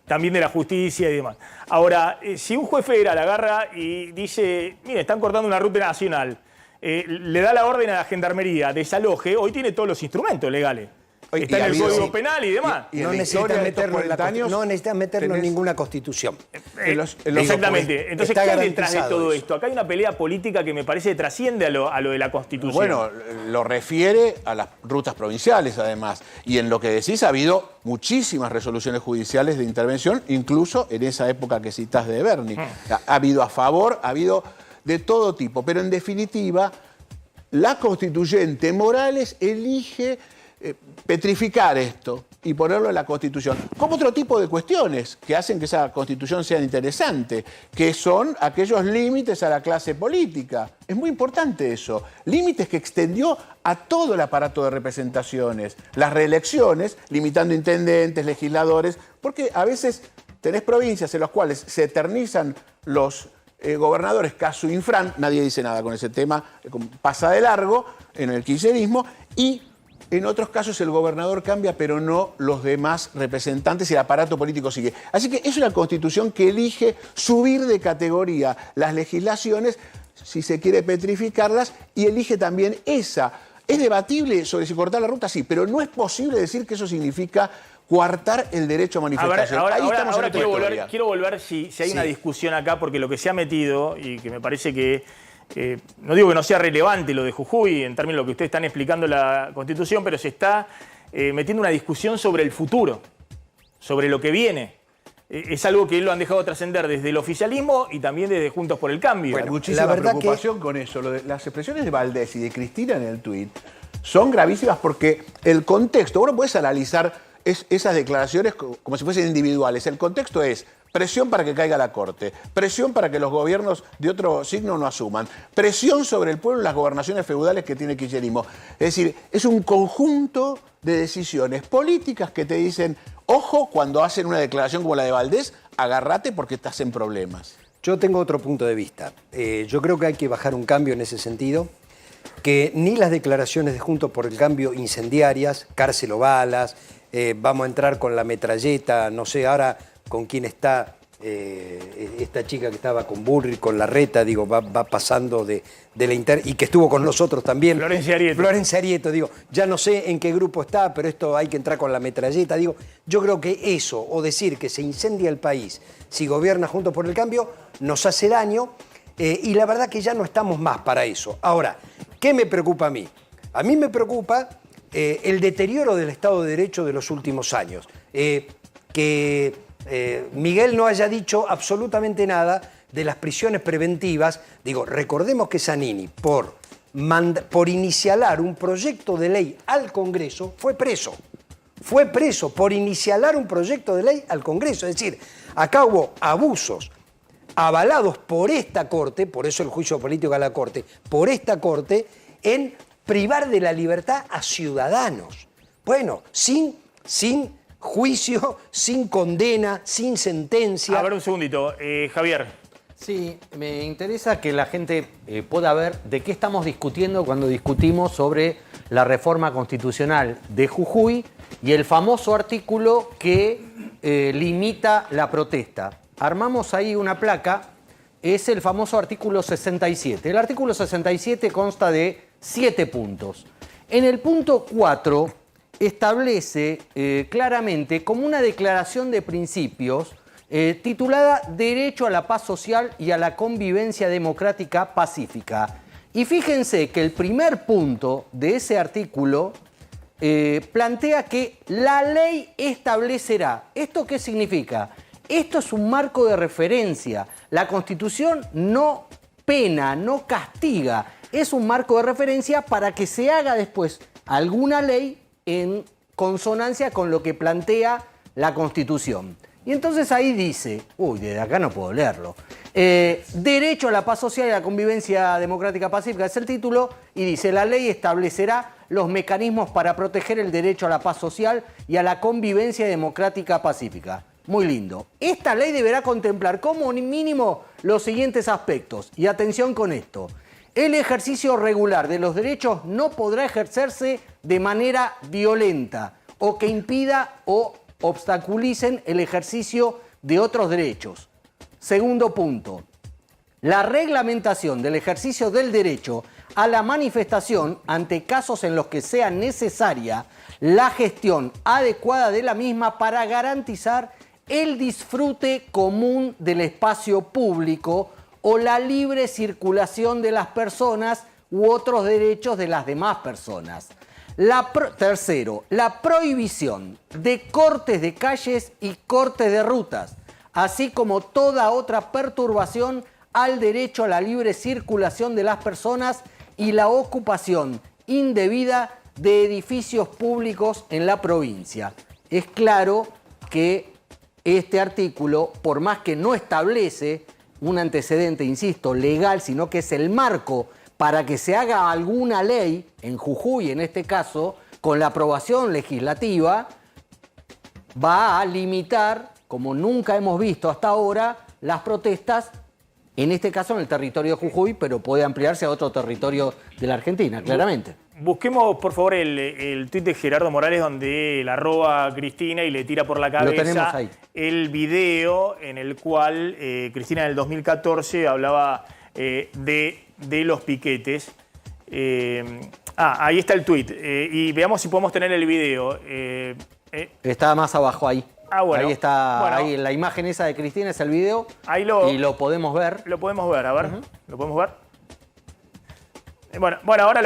también de la justicia y demás. Ahora, si un juez federal agarra y dice, mire, están cortando una ruta nacional, le da la orden a la gendarmería, desaloje, hoy tiene todos los instrumentos legales. Está en el Código Penal y demás. No necesitas meterlo en ninguna constitución. Exactamente. Entonces, ¿qué hay detrás de todo esto? Acá hay una pelea política que me parece trasciende a lo de la Constitución. Bueno, lo refiere a las rutas provinciales, además. Y en lo que decís, ha habido muchísimas resoluciones judiciales de intervención, incluso en esa época que citás de Berni. Ha habido a favor, ha habido de todo tipo. Pero en definitiva, la constituyente Morales elige petrificar esto y ponerlo en la Constitución, como otro tipo de cuestiones que hacen que esa Constitución sea interesante, que son aquellos límites a la clase política. Es muy importante eso. Límites que extendió a todo el aparato de representaciones, las reelecciones, limitando intendentes, legisladores, porque a veces tenés provincias en las cuales se eternizan los gobernadores, caso Infran, nadie dice nada con ese tema, pasa de largo en el kirchnerismo, y en otros casos el gobernador cambia, pero no los demás representantes y el aparato político sigue. Así que es una Constitución que elige subir de categoría las legislaciones, si se quiere petrificarlas, y elige también esa. Es debatible sobre si cortar la ruta, sí, pero no es posible decir que eso significa coartar el derecho a manifestación. Ahora quiero volver si hay una discusión acá, porque lo que se ha metido, y que me parece que no digo que no sea relevante lo de Jujuy en términos de lo que ustedes están explicando la Constitución, pero se está metiendo una discusión sobre el futuro, sobre lo que viene. Es algo que lo han dejado trascender desde el oficialismo y también desde Juntos por el Cambio. Bueno, muchísima preocupación con eso. Las expresiones de Valdés y de Cristina en el tuit son gravísimas porque el contexto, vos no podés analizar esas declaraciones como si fuesen individuales. El contexto es presión para que caiga la Corte, presión para que los gobiernos de otro signo no asuman, presión sobre el pueblo en las gobernaciones feudales que tiene el kirchnerismo. Es decir, es un conjunto de decisiones políticas que te dicen, ojo, cuando hacen una declaración como la de Valdés, agárrate porque estás en problemas. Yo tengo otro punto de vista. Yo creo que hay que bajar un cambio en ese sentido, que ni las declaraciones de Juntos por el Cambio incendiarias, cárcel o balas, vamos a entrar con la metralleta, no sé, ahora con quién está esta chica que estaba con Bullrich, con Larreta, digo, va pasando de la y que estuvo con nosotros también. Florencia Arieto. Florencia Arieto, digo, ya no sé en qué grupo está, pero esto hay que entrar con la metralleta, digo, yo creo que eso, o decir que se incendia el país si gobierna Juntos por el Cambio, nos hace daño, y la verdad que ya no estamos más para eso. Ahora, ¿qué me preocupa a mí? A mí me preocupa el deterioro del Estado de Derecho de los últimos años. Miguel no haya dicho absolutamente nada de las prisiones preventivas. Digo, recordemos que Zanini, por inicialar un proyecto de ley al Congreso, fue preso. Fue preso por inicialar un proyecto de ley al Congreso. Es decir, acá hubo abusos avalados por esta Corte, por eso el juicio político a la Corte, por esta Corte, en privar de la libertad a ciudadanos. Bueno, sin juicio, sin condena, sin sentencia. A ver un segundito, Javier. Sí, me interesa que la gente pueda ver de qué estamos discutiendo cuando discutimos sobre la reforma constitucional de Jujuy y el famoso artículo que limita la protesta. Armamos ahí una placa, es el famoso artículo 67. El artículo 67 consta de 7 puntos. En el punto 4 establece claramente como una declaración de principios titulada Derecho a la paz social y a la convivencia democrática pacífica. Y fíjense que el primer punto de ese artículo plantea que la ley establecerá. ¿Esto qué significa? Esto es un marco de referencia. La Constitución no pena, no castiga. Es un marco de referencia para que se haga después alguna ley en consonancia con lo que plantea la Constitución. Y entonces ahí dice, desde acá no puedo leerlo, Derecho a la paz social y a la convivencia democrática pacífica es el título, y dice, la ley establecerá los mecanismos para proteger el derecho a la paz social y a la convivencia democrática pacífica. Muy lindo. Esta ley deberá contemplar como mínimo los siguientes aspectos. Y atención con esto. El ejercicio regular de los derechos no podrá ejercerse de manera violenta o que impida o obstaculicen el ejercicio de otros derechos. Segundo punto. La reglamentación del ejercicio del derecho a la manifestación ante casos en los que sea necesaria la gestión adecuada de la misma para garantizar el disfrute común del espacio público o la libre circulación de las personas u otros derechos de las demás personas. Tercero, la prohibición de cortes de calles y cortes de rutas, así como toda otra perturbación al derecho a la libre circulación de las personas y la ocupación indebida de edificios públicos en la provincia. Es claro que este artículo, por más que no establece un antecedente, insisto, legal, sino que es el marco para que se haga alguna ley, en Jujuy en este caso, con la aprobación legislativa, va a limitar, como nunca hemos visto hasta ahora, las protestas, en este caso en el territorio de Jujuy, pero puede ampliarse a otro territorio de la Argentina, claramente. Busquemos, por favor, el tuit de Gerardo Morales donde la arroba a Cristina y le tira por la cabeza. Lo tenemos ahí. El video en el cual Cristina en el 2014 hablaba de los piquetes. Ahí está el tuit. Y veamos si podemos tener el video. Está más abajo ahí. Bueno. Ahí está, ahí la imagen esa de Cristina es el video. Ahí y lo podemos ver. Lo podemos ver, a ver. ¿Lo podemos ver? Bueno, ahora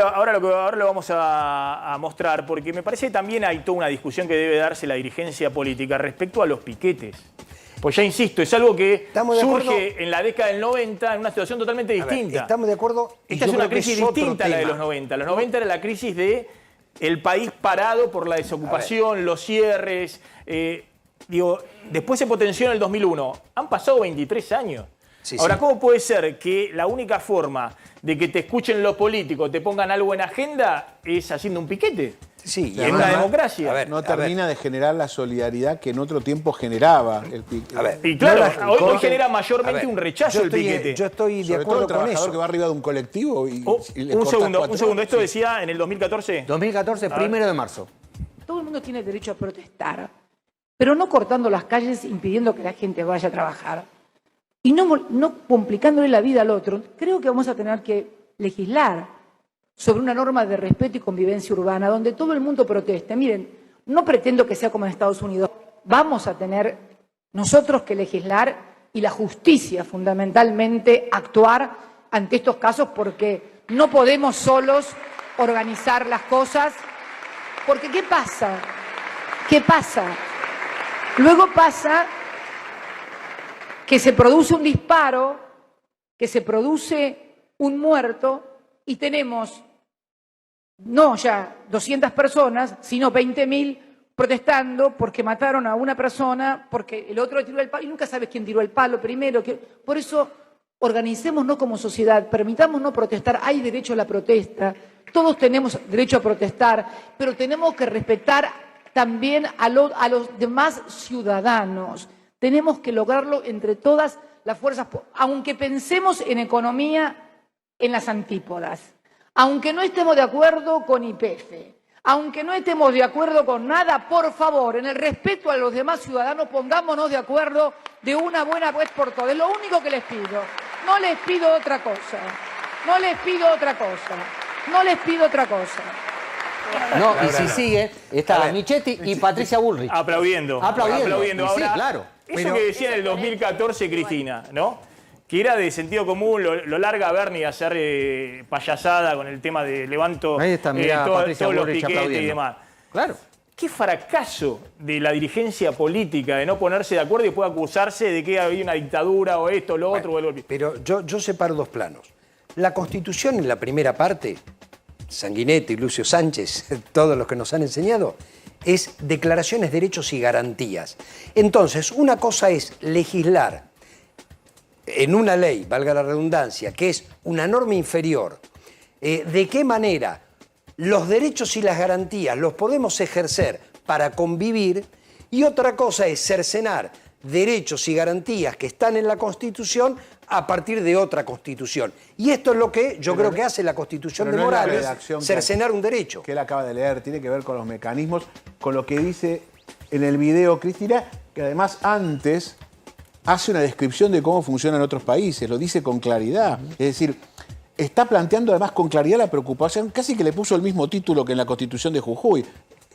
lo vamos a mostrar, porque me parece que también hay toda una discusión que debe darse la dirigencia política respecto a los piquetes. Pues ya insisto, es algo que surge en la década del 90 en una situación totalmente distinta. Estamos de acuerdo. Esta es una crisis distinta a la de los 90. Los 90 era la crisis de el país parado por la desocupación, los cierres. Después se potenció en el 2001. Han pasado 23 años. Ahora, ¿cómo puede ser que la única forma de que te escuchen los políticos, te pongan algo en agenda, es haciendo un piquete? Sí, y en una democracia. No termina de generar la solidaridad que en otro tiempo generaba el piquete. Y claro, hoy genera mayormente un rechazo el piquete. Yo estoy de acuerdo con eso. El trabajador que va arriba de un colectivo y le un segundo. ¿Esto decía en el 2014? 2014, 1 de marzo. Todo el mundo tiene derecho a protestar, pero no cortando las calles, impidiendo que la gente vaya a trabajar y no complicándole la vida al otro. Creo que vamos a tener que legislar sobre una norma de respeto y convivencia urbana donde todo el mundo proteste. Miren, no pretendo que sea como en Estados Unidos. Vamos a tener nosotros que legislar y la justicia fundamentalmente actuar ante estos casos, porque no podemos solos organizar las cosas. Porque ¿qué pasa? ¿Qué pasa? Luego pasa que se produce un disparo, que se produce un muerto y tenemos no ya 200 personas, sino 20.000 protestando porque mataron a una persona, porque el otro le tiró el palo y nunca sabes quién tiró el palo primero. Por eso organicémonos como sociedad, permitámonos protestar, hay derecho a la protesta, todos tenemos derecho a protestar, pero tenemos que respetar también a los demás ciudadanos. Tenemos que lograrlo entre todas las fuerzas, aunque pensemos en economía en las antípodas, aunque no estemos de acuerdo con YPF, aunque no estemos de acuerdo con nada, por favor, en el respeto a los demás ciudadanos, pongámonos de acuerdo de una buena vez por todas. Es lo único que les pido. No les pido otra cosa. No les pido otra cosa. No les pido otra cosa. No, y si sigue, está Michetti y Patricia Bullrich. Aplaudiendo. Ahora, sí, claro. Eso que decía en el 2014 Cristina, ¿no? Que era de sentido común, lo larga Bernie a hacer payasada con el tema de levanto ahí está, mirá, todos los piquetes y demás. Claro. Qué fracaso de la dirigencia política de no ponerse de acuerdo y después acusarse de que había una dictadura o esto, lo otro. Bueno, pero yo separo dos planos. La Constitución en la primera parte, Sanguinetti, Lucio Sánchez, todos los que nos han enseñado, es declaraciones, derechos y garantías. Entonces, una cosa es legislar en una ley, valga la redundancia, que es una norma inferior, de qué manera los derechos y las garantías los podemos ejercer para convivir, y otra cosa es cercenar derechos y garantías que están en la Constitución a partir de otra Constitución. Y esto es lo que yo creo que hace la Constitución de Morales, cercenar un derecho. Que él acaba de leer, tiene que ver con los mecanismos, con lo que dice en el video Cristina, que además antes hace una descripción de cómo funciona en otros países, lo dice con claridad. Es decir, está planteando además con claridad la preocupación, casi que le puso el mismo título que en la Constitución de Jujuy.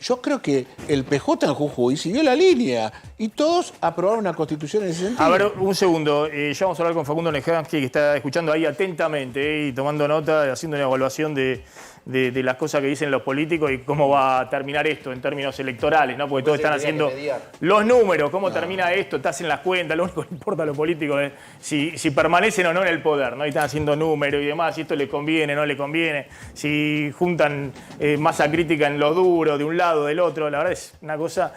Yo creo que el PJ en Jujuy siguió la línea y todos aprobaron una constitución en ese sentido. A ver, un segundo. Ya vamos a hablar con Facundo Nejansky, que está escuchando ahí atentamente y tomando nota, haciendo una evaluación de las cosas que dicen los políticos y cómo va a terminar esto en términos electorales, ¿no? Porque todos están haciendo los números, cómo termina esto, te hacen las cuentas, lo único que importa a los políticos es si permanecen o no en el poder, ¿no? Y están haciendo números y demás, si esto les conviene, no les conviene, si juntan masa crítica en lo duro de un lado, del otro, la verdad es una cosa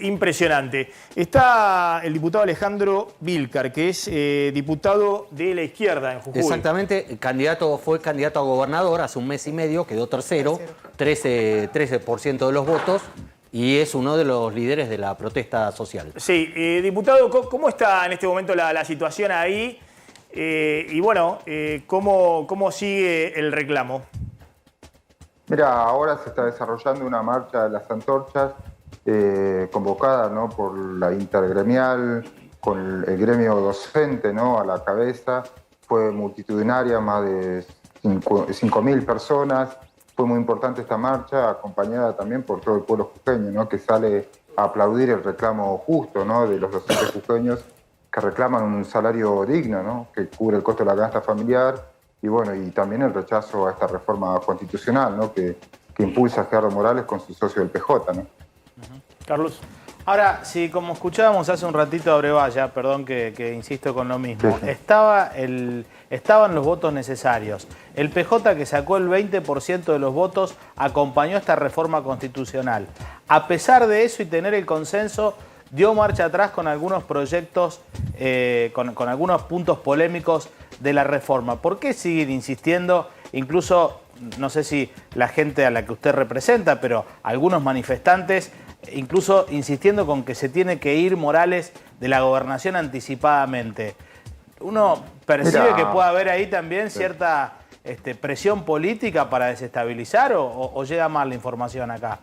impresionante. Está el diputado Alejandro Vilcar, que es diputado de la izquierda en Jujuy. Exactamente, fue candidato a gobernador hace un mes y medio, quedó tercero, 13% de los votos, y es uno de los líderes de la protesta social. Sí, diputado, ¿cómo está en este momento la situación ahí? Y bueno, ¿cómo sigue el reclamo? Mira, ahora se está desarrollando una marcha de las antorchas convocada, ¿no?, por la intergremial, con el gremio docente, ¿no?, a la cabeza. Fue multitudinaria, más de 5.000 personas. Fue muy importante esta marcha, acompañada también por todo el pueblo jujeño, ¿no?, que sale a aplaudir el reclamo justo, ¿no?, de los docentes jujeños que reclaman un salario digno, ¿no?, que cubre el costo de la canasta familiar, y bueno, y también el rechazo a esta reforma constitucional, ¿no?, que impulsa Gerardo Morales con su socio del PJ, ¿no? Carlos. Ahora, si como escuchábamos hace un ratito a Brevalla, perdón que insisto con lo mismo, estaban los votos necesarios. El PJ, que sacó el 20% de los votos, acompañó esta reforma constitucional. A pesar de eso y tener el consenso, dio marcha atrás con algunos proyectos, con algunos puntos polémicos de la reforma. ¿Por qué siguen insistiendo? Incluso, no sé si la gente a la que usted representa, pero algunos manifestantes, incluso insistiendo con que se tiene que ir Morales de la gobernación anticipadamente. ¿Uno percibe que puede haber ahí también cierta presión política para desestabilizar o llega mal la información acá?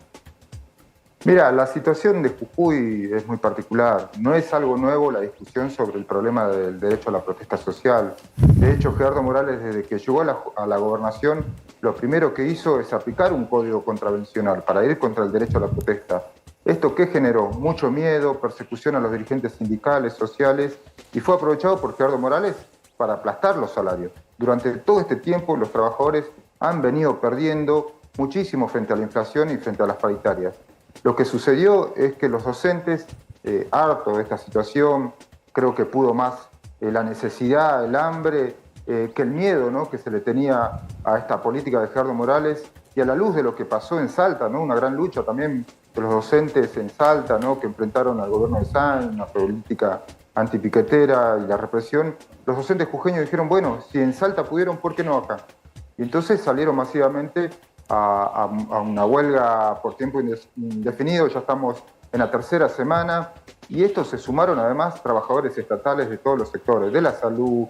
Mira, la situación de Jujuy es muy particular. No es algo nuevo la discusión sobre el problema del derecho a la protesta social. De hecho, Gerardo Morales, desde que llegó a la gobernación, lo primero que hizo es aplicar un código contravencional para ir contra el derecho a la protesta. ¿Esto qué generó? Mucho miedo, persecución a los dirigentes sindicales, sociales, y fue aprovechado por Gerardo Morales para aplastar los salarios. Durante todo este tiempo, los trabajadores han venido perdiendo muchísimo frente a la inflación y frente a las paritarias. Lo que sucedió es que los docentes, hartos de esta situación, creo que pudo más la necesidad, el hambre, que el miedo, ¿no?, que se le tenía a esta política de Gerardo Morales, y a la luz de lo que pasó en Salta, ¿no?, una gran lucha también de los docentes en Salta, ¿no?, que enfrentaron al gobierno de Sáenz, una política antipiquetera y la represión, los docentes jujeños dijeron, bueno, si en Salta pudieron, ¿por qué no acá? Y entonces salieron masivamente a una huelga por tiempo indefinido. Ya estamos en la tercera semana, y estos se sumaron además trabajadores estatales de todos los sectores, de la salud,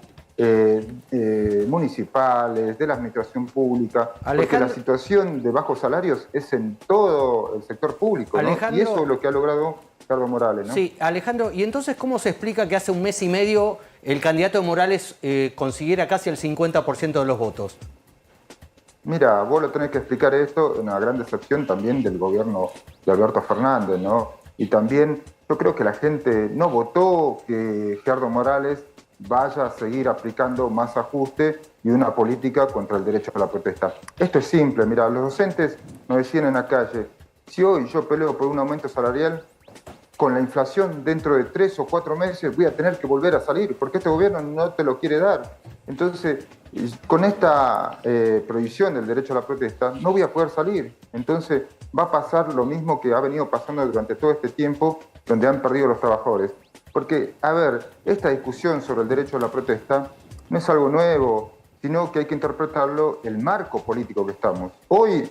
municipales, de la administración pública, porque la situación de bajos salarios es en todo el sector público, ¿no? Y eso es lo que ha logrado Gerardo Morales, ¿no? Sí, Alejandro, ¿y entonces cómo se explica que hace un mes y medio el candidato de Morales consiguiera casi el 50% de los votos? Mira, vos lo tenés que explicar esto en una gran decepción también del gobierno de Alberto Fernández, ¿no? Y también yo creo que la gente no votó que Gerardo Morales vaya a seguir aplicando más ajuste y una política contra el derecho a la protesta. Esto es simple, mira, los docentes nos decían en la calle, si hoy yo peleo por un aumento salarial, con la inflación dentro de 3 o 4 meses voy a tener que volver a salir, porque este gobierno no te lo quiere dar. Entonces, con esta prohibición del derecho a la protesta, no voy a poder salir. Entonces, va a pasar lo mismo que ha venido pasando durante todo este tiempo, donde han perdido los trabajadores. Porque, a ver, esta discusión sobre el derecho a la protesta no es algo nuevo, sino que hay que interpretarlo el marco político que estamos. Hoy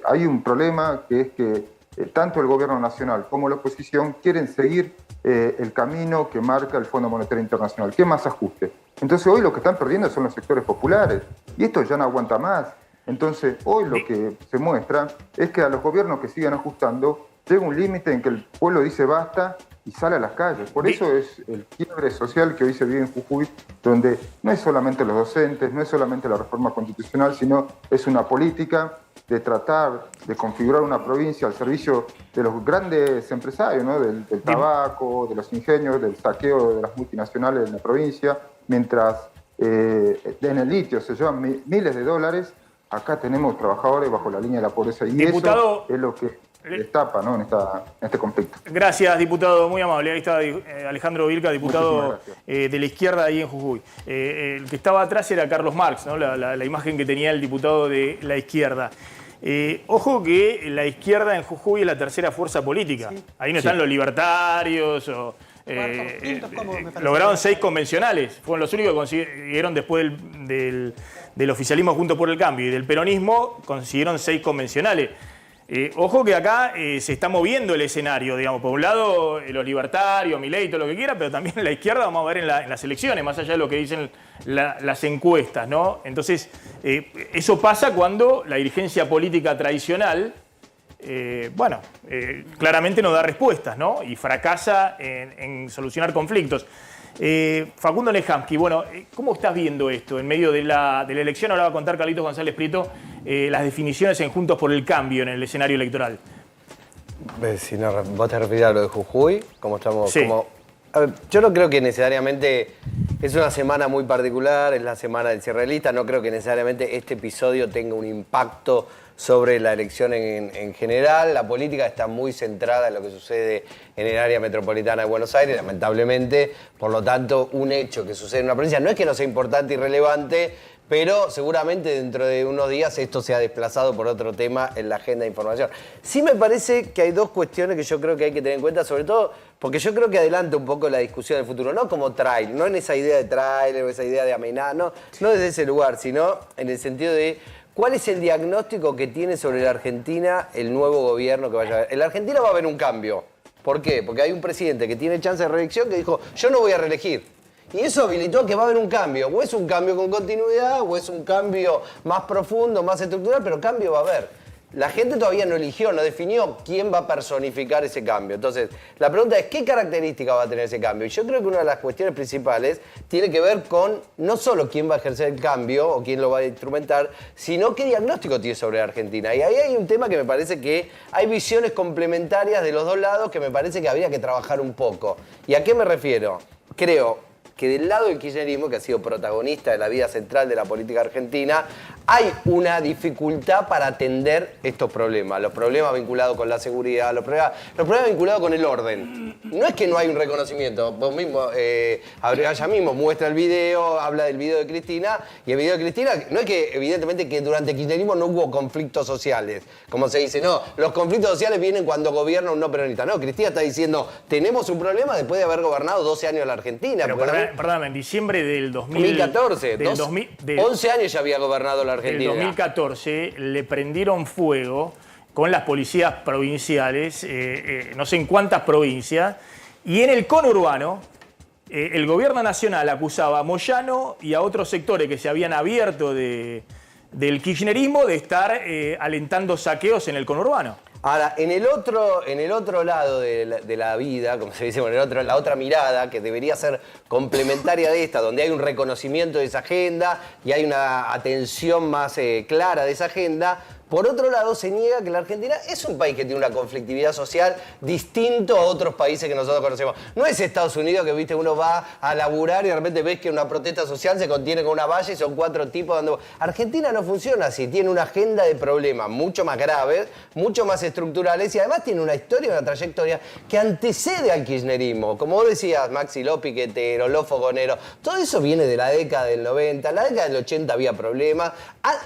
hay un problema que es que tanto el gobierno nacional como la oposición quieren seguir el camino que marca el Fondo Monetario Internacional, que es más ajuste. Entonces hoy lo que están perdiendo son los sectores populares y esto ya no aguanta más. Entonces hoy lo que se muestra es que a los gobiernos que sigan ajustando llega un límite en que el pueblo dice basta y sale a las calles. Por eso es el quiebre social que hoy se vive en Jujuy, donde no es solamente los docentes, no es solamente la reforma constitucional, sino es una política de tratar de configurar una provincia al servicio de los grandes empresarios, ¿no? del tabaco, de los ingenios, del saqueo de las multinacionales en la provincia, mientras en el litio se llevan miles de dólares, acá tenemos trabajadores bajo la línea de la pobreza y Diputado, eso es lo que destapa, ¿no? en este conflicto. Gracias, diputado, muy amable. Ahí está Alejandro Vilca, diputado de la izquierda ahí en Jujuy. El que estaba atrás era Carlos Marx, ¿no? la imagen que tenía el diputado de la izquierda. Ojo que la izquierda en Jujuy es la tercera fuerza política. Sí. Ahí no están los libertarios o... lograron 6 convencionales. Fueron los únicos que consiguieron después del oficialismo Juntos por el Cambio y del peronismo, consiguieron 6 convencionales. Ojo que acá se está moviendo el escenario, digamos, por un lado los libertarios, Milei, todo lo que quiera, pero también la izquierda vamos a ver en las elecciones, más allá de lo que dicen las encuestas, ¿no? Entonces, eso pasa cuando la dirigencia política tradicional, claramente no da respuestas, ¿no? Y fracasa en solucionar conflictos. Facundo Nejamsky, bueno, ¿cómo estás viendo esto? En medio de la elección, ahora va a contar Carlitos González Prieto, las definiciones en Juntos por el Cambio en el escenario electoral. Si no, vos te referís a lo de Jujuy, ¿cómo estamos? Sí. A ver, yo no creo que necesariamente es una semana muy particular, es la semana del cierre de lista, no creo que necesariamente este episodio tenga un impacto sobre la elección en general. La política está muy centrada en lo que sucede en el área metropolitana de Buenos Aires, lamentablemente. Por lo tanto, un hecho que sucede en una provincia no es que no sea importante y relevante, pero seguramente dentro de unos días esto se ha desplazado por otro tema en la agenda de información. Sí me parece que hay 2 cuestiones que yo creo que hay que tener en cuenta, sobre todo porque yo creo que adelanta un poco la discusión del futuro, no como trailer, no en esa idea de trailer o esa idea de amenaza, no desde ese lugar, sino en el sentido de ¿cuál es el diagnóstico que tiene sobre la Argentina el nuevo gobierno que vaya a haber? En la Argentina va a haber un cambio. ¿Por qué? Porque hay un presidente que tiene chance de reelección que dijo, yo no voy a reelegir. Y eso habilitó que va a haber un cambio. O es un cambio con continuidad, o es un cambio más profundo, más estructural, pero cambio va a haber. La gente todavía no eligió, no definió quién va a personificar ese cambio. Entonces, la pregunta es, ¿qué características va a tener ese cambio? Y yo creo que una de las cuestiones principales tiene que ver con no solo quién va a ejercer el cambio o quién lo va a instrumentar, sino qué diagnóstico tiene sobre la Argentina. Y ahí hay un tema que me parece que hay visiones complementarias de los 2 lados que me parece que habría que trabajar un poco. ¿Y a qué me refiero? Creo que del lado del kirchnerismo, que ha sido protagonista de la vida central de la política argentina, hay una dificultad para atender estos problemas. Los problemas vinculados con la seguridad, los problemas vinculados con el orden. No es que no hay un reconocimiento. Vos mismo, ella mismo muestra el video, habla del video de Cristina, y el video de Cristina, no es que evidentemente que durante el kirchnerismo no hubo conflictos sociales. Como se dice, no, los conflictos sociales vienen cuando gobierna un no peronista. No, Cristina está diciendo, tenemos un problema después de haber gobernado 12 años la Argentina. Pero perdóname, en diciembre del 2014, 11 años ya había gobernado la Argentina. En 2014 le prendieron fuego con las policías provinciales, no sé en cuántas provincias, y en el conurbano el gobierno nacional acusaba a Moyano y a otros sectores que se habían abierto del kirchnerismo de estar alentando saqueos en el conurbano. Ahora, en el otro lado de la vida, como se dice, bueno, la otra mirada, que debería ser complementaria de esta, donde hay un reconocimiento de esa agenda y hay una atención más clara de esa agenda, Por otro lado, se niega que la Argentina es un país que tiene una conflictividad social distinto a otros países que nosotros conocemos. No es Estados Unidos que, viste, uno va a laburar y de repente ves que una protesta social se contiene con una valla y son 4 tipos dando... Argentina no funciona así, tiene una agenda de problemas mucho más graves, mucho más estructurales y además tiene una historia, una trayectoria que antecede al kirchnerismo. Como vos decías, Maxi, los piqueteros, los fogoneros, todo eso viene de la década del 90, en la década del 80 había problemas.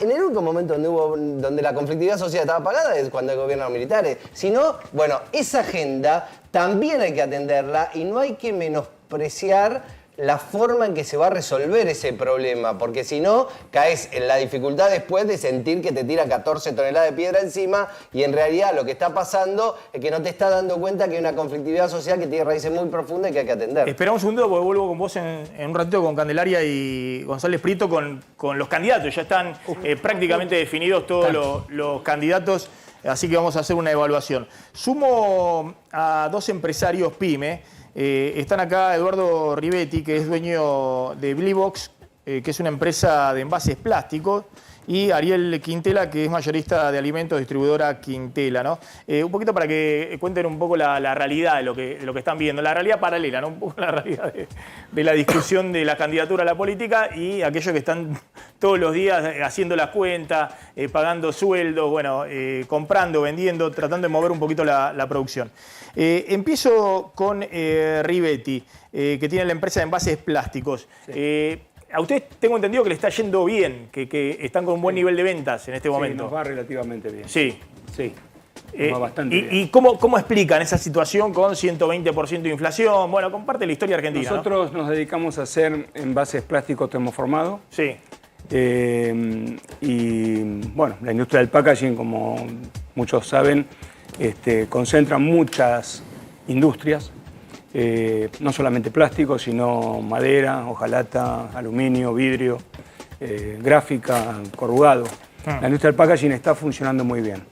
En el único momento donde la conflictividad social estaba apagada es cuando hay gobiernos militares. Si no, bueno, esa agenda también hay que atenderla y no hay que menospreciar la forma en que se va a resolver ese problema, porque si no, caes en la dificultad después de sentir que te tira 14 toneladas de piedra encima y en realidad lo que está pasando es que no te estás dando cuenta que hay una conflictividad social que tiene raíces muy profundas y que hay que atender. Esperamos un segundo porque vuelvo con vos en un ratito con Candelaria y González Prieto con los candidatos. Ya están prácticamente definidos todos los candidatos, así que vamos a hacer una evaluación. Sumo a 2 empresarios PYME. Están acá Eduardo Rivetti, que es dueño de Blibox, que es una empresa de envases plásticos, y Ariel Quintela, que es mayorista de alimentos, distribuidora Quintela, ¿no? Un poquito para que cuenten un poco la realidad de lo que están viendo, la realidad paralela, ¿no? Un poco la realidad de la discusión de la candidatura a la política y aquellos que están todos los días haciendo las cuentas, pagando sueldos, bueno, comprando, vendiendo, tratando de mover un poquito la producción. Empiezo con Rivetti, que tiene la empresa de envases plásticos. Sí. A ustedes tengo entendido que le está yendo bien, que están con un buen nivel de ventas en este momento. Nos va relativamente bien. Sí. Sí, nos va bastante bien. ¿Y cómo explican esa situación con 120% de inflación? Bueno, comparte la historia argentina. Nosotros nos dedicamos a hacer envases plásticos termoformados. Sí. Y bueno, la industria del packaging, como muchos saben, concentra muchas industrias. No solamente plástico, sino madera, hojalata, aluminio, vidrio, gráfica, corrugado. La industria del packaging está funcionando muy bien.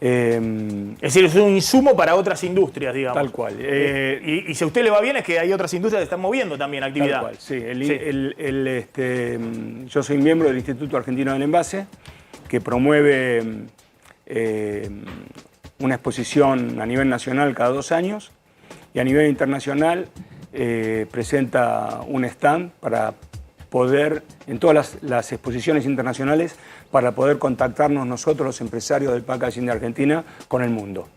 Es decir, es un insumo para otras industrias, digamos. Tal cual. Y si a usted le va bien es que hay otras industrias que están moviendo también actividad. Tal cual, sí. Yo soy miembro del Instituto Argentino del Envase, que promueve una exposición a nivel nacional cada 2 años. Y a nivel internacional presenta un stand para poder, en todas las exposiciones internacionales, para poder contactarnos nosotros, los empresarios del packaging de Argentina, con el mundo.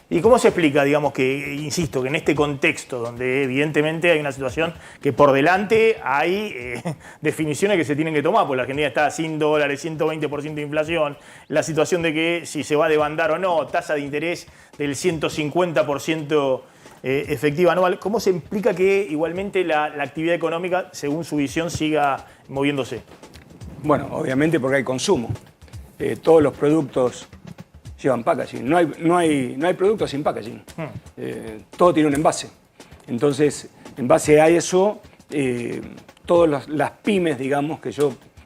¿Y cómo se explica, digamos, que, insisto, que en este contexto, donde evidentemente hay una situación que por delante hay definiciones que se tienen que tomar, porque la Argentina está a $100, 120% de inflación, la situación de que si se va a demandar o no, tasa de interés del 150% efectiva anual, ¿cómo se implica que igualmente la actividad económica, según su visión, siga moviéndose? Bueno, obviamente porque hay consumo. Todos los productos llevan packaging. No hay productos sin packaging. Todo tiene un envase. Entonces, en base a eso, todas las pymes, digamos,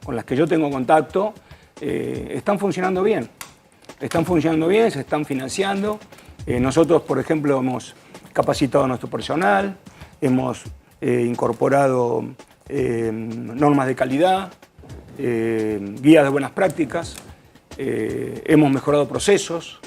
con las que yo tengo contacto, están funcionando bien. Están funcionando bien, se están financiando. Nosotros, por ejemplo, hemos capacitado a nuestro personal, hemos incorporado normas de calidad, guías de buenas prácticas, hemos mejorado procesos,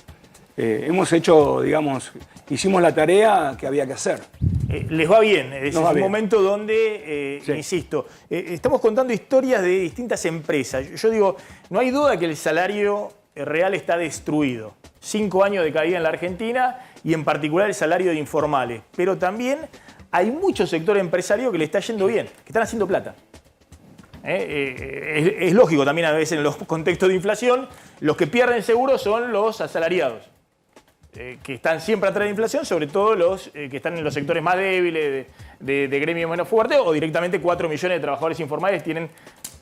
hemos hecho, digamos, hicimos la tarea que había que hacer. Les va bien, es un momento donde, sí, insisto, estamos contando historias de distintas empresas. Yo digo, no hay duda que el salario real está destruido. 5 años de caída en la Argentina y en particular el salario de informales. Pero también hay mucho sector empresario que le está yendo bien, que están haciendo plata. Es lógico también a veces en los contextos de inflación, los que pierden seguro son los asalariados, que están siempre atrás de la inflación, sobre todo los que están en los sectores más débiles, de gremios menos fuertes, o directamente 4 millones de trabajadores informales tienen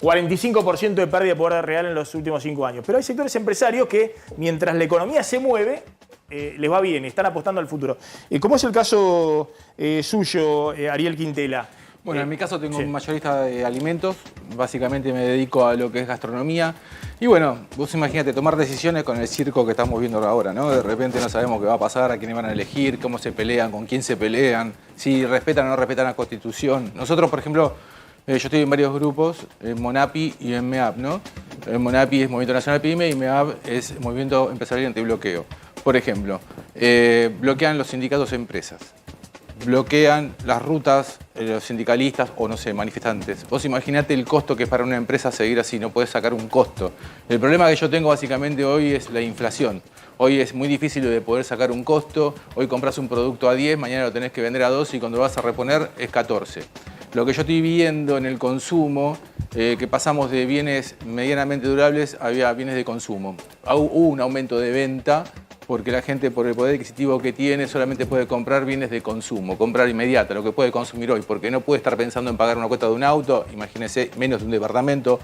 45% de pérdida de poder real en los últimos 5 años. Pero hay sectores empresarios que, mientras la economía se mueve, les va bien, están apostando al futuro. ¿Cómo es el caso suyo, Ariel Quintela? Bueno, en mi caso tengo un mayorista de alimentos, básicamente me dedico a lo que es gastronomía. Y bueno, vos imagínate tomar decisiones con el circo que estamos viendo ahora, ¿no? De repente no sabemos qué va a pasar, a quiénes van a elegir, cómo se pelean, con quién se pelean, si respetan o no respetan la Constitución. Nosotros, por ejemplo, Yo estoy en varios grupos, en MONAPI y en MEAP, ¿no? MONAPI es Movimiento Nacional PYME y MEAP es Movimiento Empresarial Antibloqueo. Por ejemplo, bloquean los sindicatos e empresas, bloquean las rutas los sindicalistas o, no sé, manifestantes. Vos imaginate el costo que es para una empresa seguir así, no podés sacar un costo. El problema que yo tengo básicamente hoy es la inflación. Hoy es muy difícil de poder sacar un costo, hoy compras un producto a 10, mañana lo tenés que vender a 12 y cuando lo vas a reponer es 14. Lo que yo estoy viendo en el consumo, que pasamos de bienes medianamente durables a bienes de consumo. Hubo un aumento de venta porque la gente, por el poder adquisitivo que tiene, solamente puede comprar bienes de consumo, comprar inmediata, lo que puede consumir hoy, porque no puede estar pensando en pagar una cuota de un auto, imagínese, menos de un departamento.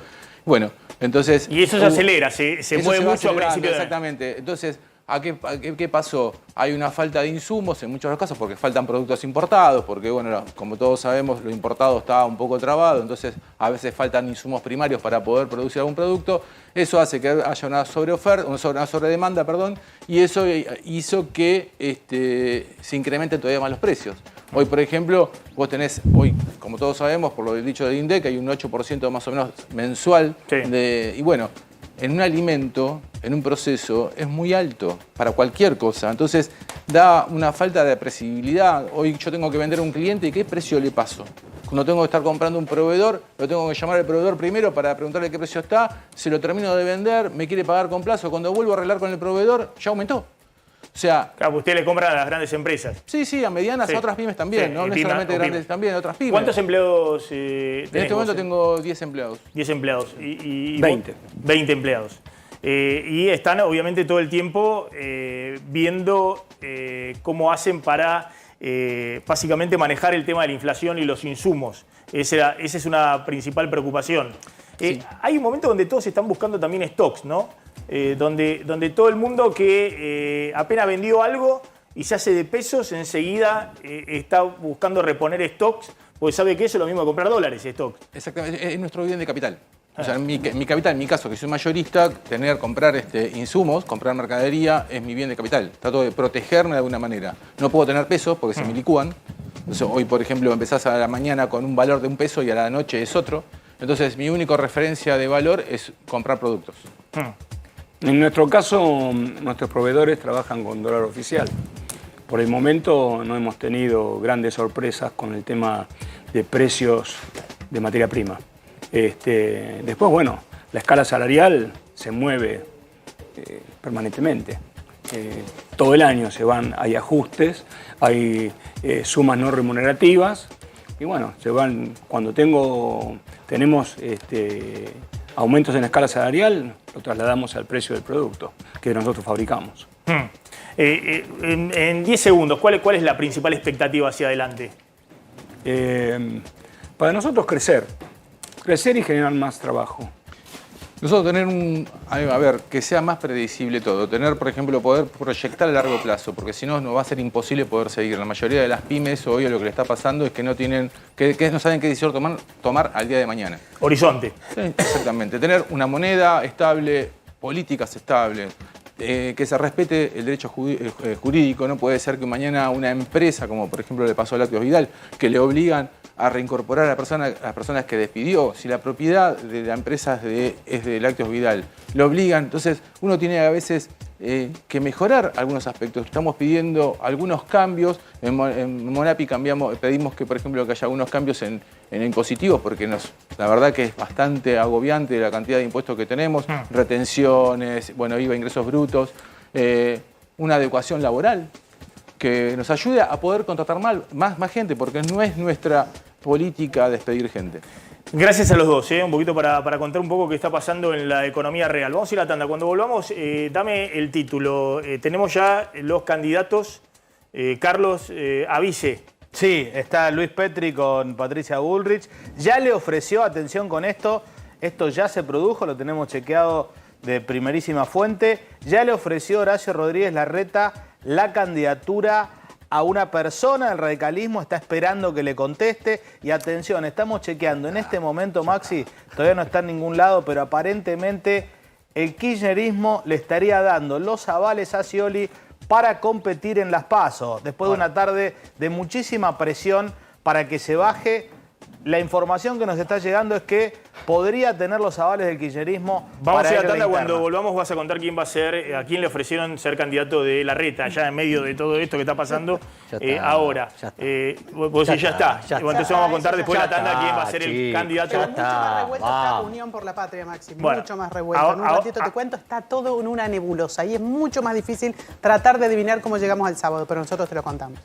Bueno, entonces... Y eso se acelera, se mueve mucho a principio de... Exactamente. Entonces, ¿qué pasó? Hay una falta de insumos en muchos de los casos porque faltan productos importados, porque, bueno, como todos sabemos, lo importado está un poco trabado, entonces a veces faltan insumos primarios para poder producir algún producto. Eso hace que haya una sobredemanda, y eso hizo que se incrementen todavía más los precios. Hoy, por ejemplo, vos tenés, como todos sabemos, por lo dicho del INDEC, hay un 8% más o menos mensual. Y bueno, en un alimento, en un proceso, es muy alto para cualquier cosa. Entonces, da una falta de apreciabilidad. Hoy yo tengo que vender a un cliente y ¿qué precio le paso? Cuando tengo que estar comprando un proveedor, lo tengo que llamar al proveedor primero para preguntarle qué precio está, se lo termino de vender, me quiere pagar con plazo. Cuando vuelvo a arreglar con el proveedor, ya aumentó. O sea... Claro, usted le compra a las grandes empresas. Sí, a medianas, a otras pymes también, ¿no? No solamente grandes, también a otras pymes. ¿Cuántos empleados tenés? En este momento tengo 10 empleados. 10 empleados. Y 20. 20 empleados. Y están obviamente todo el tiempo viendo cómo hacen para básicamente manejar el tema de la inflación y los insumos. Esa es una principal preocupación. Sí. Hay un momento donde todos están buscando también stocks, ¿no? Donde todo el mundo que apenas vendió algo y se hace de pesos, enseguida está buscando reponer stocks, porque sabe que eso es lo mismo que comprar dólares, stocks. Exactamente, es nuestro bien de capital. O sea, mi capital, en mi caso, que soy mayorista, comprar insumos, comprar mercadería, es mi bien de capital. Trato de protegerme de alguna manera. No puedo tener pesos porque se me licúan. Entonces, hoy, por ejemplo, empezás a la mañana con un valor de un peso y a la noche es otro. Entonces, mi única referencia de valor es comprar productos. En nuestro caso, nuestros proveedores trabajan con dólar oficial. Por el momento no hemos tenido grandes sorpresas con el tema de precios de materia prima. Después, bueno, la escala salarial se mueve permanentemente. Todo el año hay ajustes, hay sumas no remunerativas y bueno, cuando tenemos aumentos en la escala salarial, lo trasladamos al precio del producto que nosotros fabricamos. En 10 segundos, ¿cuál es la principal expectativa hacia adelante? Para nosotros crecer y generar más trabajo. Nosotros que sea más predecible todo, por ejemplo, poder proyectar a largo plazo, porque si no, nos va a ser imposible poder seguir. La mayoría de las pymes hoy lo que le está pasando es que no saben qué decisión tomar al día de mañana. Horizonte. Sí, exactamente. Tener una moneda estable, políticas estables, que se respete el derecho jurídico. No puede ser que mañana una empresa, como por ejemplo le pasó a Lácteos Vidal, que le obligan a reincorporar a las personas que despidió. Si la propiedad de la empresa es de Lácteos Vidal, lo obligan. Entonces uno tiene a veces que mejorar algunos aspectos. Estamos pidiendo algunos cambios. En MONAPI pedimos que, por ejemplo, que haya algunos cambios en impositivos, porque la verdad que es bastante agobiante la cantidad de impuestos que tenemos, retenciones, IVA, ingresos brutos, una adecuación laboral que nos ayude a poder contratar más gente, porque no es nuestra política despedir gente. Gracias a los dos, un poquito para contar un poco qué está pasando en la economía real. Vamos a ir a la tanda. Cuando volvamos, dame el título. Tenemos ya los candidatos. Carlos, avise. Sí, está Luis Petri con Patricia Bullrich. Ya le ofreció, atención con esto ya se produjo, lo tenemos chequeado de primerísima fuente. Ya le ofreció Horacio Rodríguez Larreta la candidatura a una persona del radicalismo, está esperando que le conteste. Y atención, estamos chequeando en este momento, Maxi, todavía no está en ningún lado, pero aparentemente el kirchnerismo le estaría dando los avales a Scioli para competir en las PASO, después de una tarde de muchísima presión para que se baje La información que nos está llegando es que podría tener los avales del kirchnerismo. Vamos a ir a tanda, interna. cuando volvamos vas a contar quién va a ser, a quién le ofrecieron ser candidato de Larreta, ya en medio de todo esto que está pasando ahora. Vos decís, ya está. Bueno, entonces vamos a contar después de la tanda quién va a ser el candidato. Mucho más revuelto está Unión por la Patria, Maxi. Mucho más revuelto. En un ratito te cuento, está todo en una nebulosa y es mucho más difícil tratar de adivinar cómo llegamos al sábado, pero nosotros te lo contamos.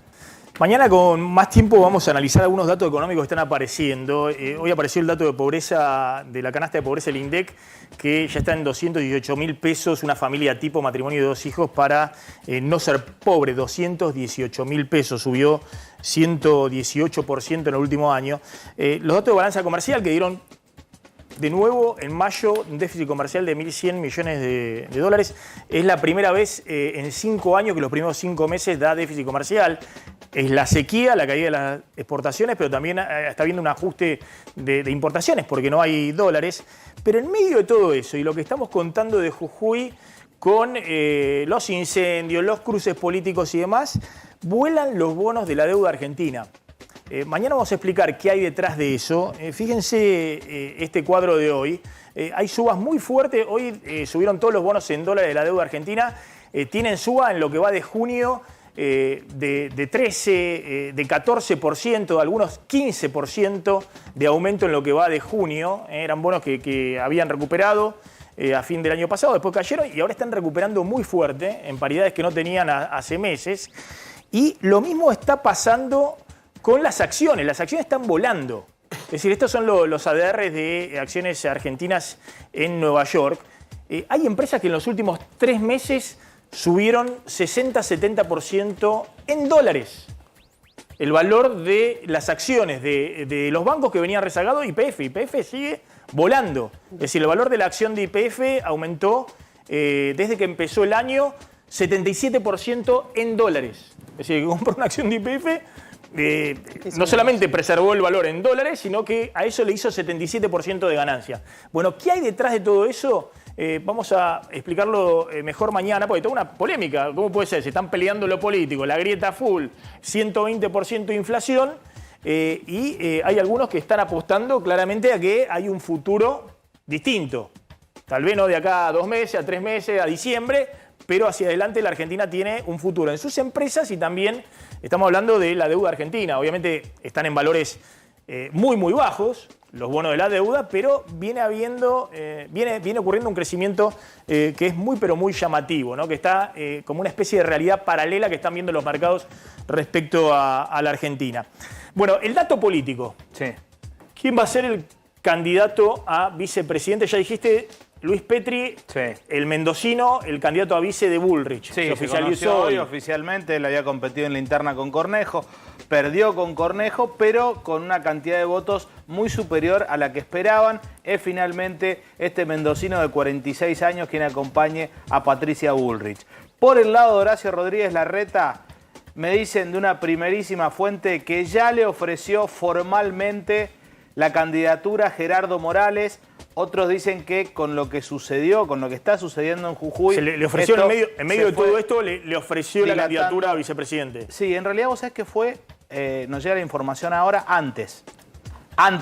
Mañana con más tiempo vamos a analizar algunos datos económicos que están apareciendo. Hoy apareció el dato de pobreza, de la canasta de pobreza del INDEC, que ya está en 218.000 pesos, una familia tipo matrimonio de 2 hijos para no ser pobre, 218.000 pesos, subió 118% en el último año. Los datos de balanza comercial que dieron de nuevo en mayo un déficit comercial de 1.100 millones de dólares. Es la primera vez en 5 años que los primeros 5 meses da déficit comercial. Es la sequía, la caída de las exportaciones, pero también está habiendo un ajuste de importaciones porque no hay dólares. Pero en medio de todo eso y lo que estamos contando de Jujuy con los incendios, los cruces políticos y demás, vuelan los bonos de la deuda argentina. Mañana vamos a explicar qué hay detrás de eso. Fíjense este cuadro de hoy. Hay subas muy fuertes. Hoy subieron todos los bonos en dólares de la deuda argentina. Tienen suba en lo que va de junio de 13, de 14%, algunos 15% de aumento en lo que va de junio. Eran bonos que habían recuperado a fin del año pasado, después cayeron y ahora están recuperando muy fuerte en paridades que no tenían hace meses. Y lo mismo está pasando con las acciones están volando. Es decir, estos son los ADRs de acciones argentinas en Nueva York. Hay empresas que en los últimos 3 meses subieron 60-70% en dólares. El valor de las acciones de los bancos que venían rezagados, YPF. YPF sigue volando. Es decir, el valor de la acción de YPF aumentó desde que empezó el año 77% en dólares. Es decir, que compró una acción de YPF, no solamente preservó el valor en dólares, sino que a eso le hizo 77% de ganancia. Bueno, ¿qué hay detrás de todo eso? Vamos a explicarlo mejor mañana, porque hay toda una polémica. ¿Cómo puede ser? Se están peleando lo político, la grieta full, 120% de inflación, y hay algunos que están apostando claramente a que hay un futuro distinto. Tal vez no de acá a 2 meses, a 3 meses, a diciembre, pero hacia adelante la Argentina tiene un futuro en sus empresas y también estamos hablando de la deuda argentina. Obviamente están en valores muy, muy bajos los bonos de la deuda, pero viene ocurriendo un crecimiento que es muy, pero muy llamativo, ¿no? Que está como una especie de realidad paralela que están viendo los mercados respecto a la Argentina. Bueno, el dato político. Sí. ¿Quién va a ser el candidato a vicepresidente? Ya dijiste, Luis Petri, sí, el mendocino, el candidato a vice de Bullrich. Sí, se oficializó hoy oficialmente. Él había competido en la interna con Cornejo, perdió con Cornejo, pero con una cantidad de votos muy superior a la que esperaban. Es finalmente este mendocino de 46 años quien acompañe a Patricia Bullrich. Por el lado de Horacio Rodríguez Larreta, me dicen de una primerísima fuente que ya le ofreció formalmente la candidatura a Gerardo Morales. Otros dicen que con lo que sucedió, con lo que está sucediendo en Jujuy... Le ofreció en medio de todo esto, le ofreció la candidatura a vicepresidente. Sí, en realidad vos sabés que fue, nos llega la información ahora antes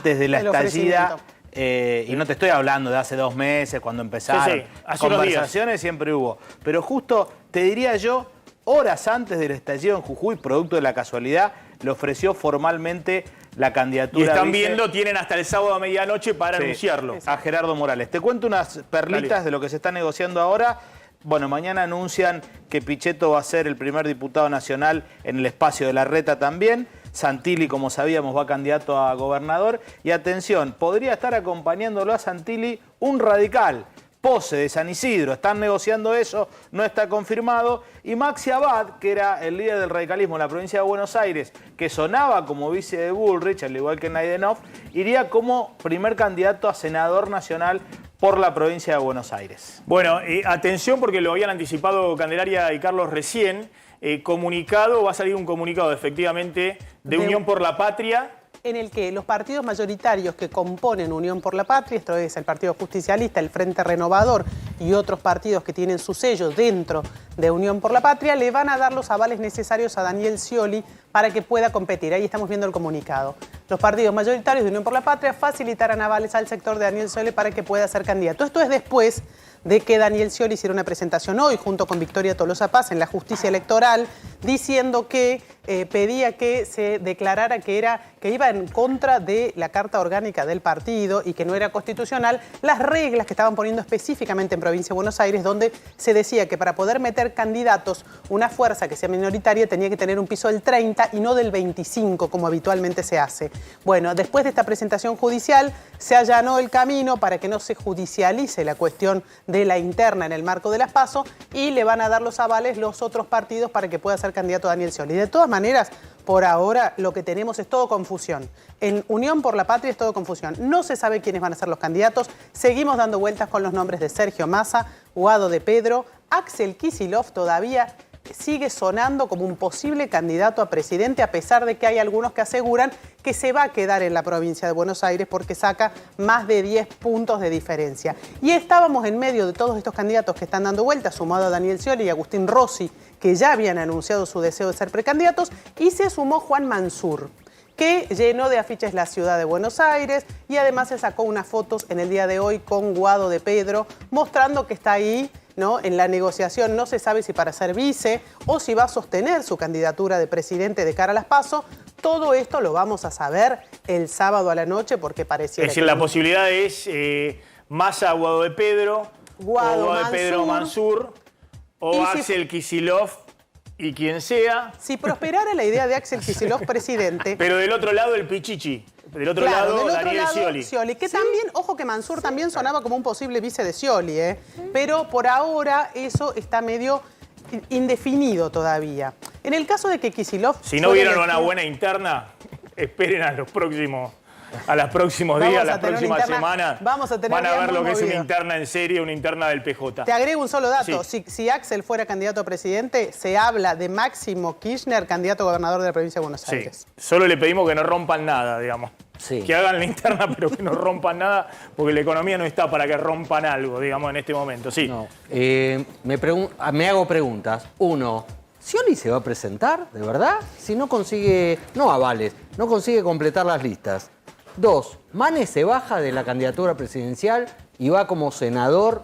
de la estallida. Y no te estoy hablando de hace 2 meses, cuando empezaron. Sí, hace conversaciones siempre hubo. Pero justo, te diría yo, horas antes del estallido en Jujuy, producto de la casualidad, le ofreció formalmente la candidatura. Y están viendo, tienen hasta el sábado a medianoche para anunciarlo. A Gerardo Morales. Te cuento unas perlitas de lo que se está negociando ahora. Bueno, mañana anuncian que Pichetto va a ser el primer diputado nacional en el espacio de Larreta también. Santilli, como sabíamos, va candidato a gobernador. Y atención, podría estar acompañándolo a Santilli un radical, Pose de San Isidro. Están negociando eso, no está confirmado. Y Maxi Abad, que era el líder del radicalismo en la provincia de Buenos Aires, que sonaba como vice de Bullrich, al igual que Naidenov, iría como primer candidato a senador nacional por la provincia de Buenos Aires. Bueno, atención porque lo habían anticipado Candelaria y Carlos recién. Va a salir un comunicado efectivamente de Unión por la Patria, en el que los partidos mayoritarios que componen Unión por la Patria, esto es el Partido Justicialista, el Frente Renovador y otros partidos que tienen su sello dentro de Unión por la Patria, le van a dar los avales necesarios a Daniel Scioli para que pueda competir. Ahí estamos viendo el comunicado. Los partidos mayoritarios de Unión por la Patria facilitarán avales al sector de Daniel Scioli para que pueda ser candidato. Esto es después de que Daniel Scioli hiciera una presentación hoy junto con Victoria Tolosa Paz en la justicia electoral, diciendo que pedía que se declarara que iba en contra de la Carta Orgánica del partido y que no era constitucional las reglas que estaban poniendo específicamente en Provincia de Buenos Aires, donde se decía que para poder meter candidatos, una fuerza que sea minoritaria tenía que tener un piso del 30 y no del 25, como habitualmente se hace. Bueno, después de esta presentación judicial, se allanó el camino para que no se judicialice la cuestión de la interna en el marco de las PASO y le van a dar los avales los otros partidos para que pueda ser candidato Daniel Scioli. De todas maneras, por ahora lo que tenemos es todo confusión. En Unión por la Patria es todo confusión. No se sabe quiénes van a ser los candidatos. Seguimos dando vueltas con los nombres de Sergio Massa, Guado de Pedro, Axel Kicillof todavía sigue sonando como un posible candidato a presidente, a pesar de que hay algunos que aseguran que se va a quedar en la provincia de Buenos Aires porque saca más de 10 puntos de diferencia. Y estábamos en medio de todos estos candidatos que están dando vueltas, sumado a Daniel Scioli y Agustín Rossi, que ya habían anunciado su deseo de ser precandidatos, y se sumó Juan Mansur, que llenó de afiches la ciudad de Buenos Aires y además se sacó unas fotos en el día de hoy con Guado de Pedro, mostrando que está ahí, ¿no? En la negociación. No se sabe si para ser vice o si va a sostener su candidatura de presidente de cara a las PASO. Todo esto lo vamos a saber el sábado a la noche porque pareciera... Es decir, la posibilidad es Massa, Guado de Pedro, Guado de Pedro Mansur, o Axel Kicillof y quien sea. Si prosperara la idea de Axel Kicillof presidente... Pero del otro lado el Pichichi. Del otro lado, Daniel Scioli. Que también, ojo que Mansur también sonaba como un posible vice de Scioli, pero por ahora eso está medio indefinido todavía. En el caso de que Kicillof... Si no vieron una buena interna, esperen a los próximos días, a las próximas semanas. Van a ver lo que es una interna en serie, una interna del PJ. Te agrego un solo dato. Sí. Si Axel fuera candidato a presidente, se habla de Máximo Kirchner, candidato a gobernador de la provincia de Buenos Aires. Solo le pedimos que no rompan nada, digamos. Sí. Que hagan la interna, pero que no rompan nada, porque la economía no está para que rompan algo, digamos, en este momento. Sí. No. Me hago preguntas. Uno, ¿Scioli se va a presentar, de verdad? Si no consigue, no avales, no consigue completar las listas. 2, Manes se baja de la candidatura presidencial y va como senador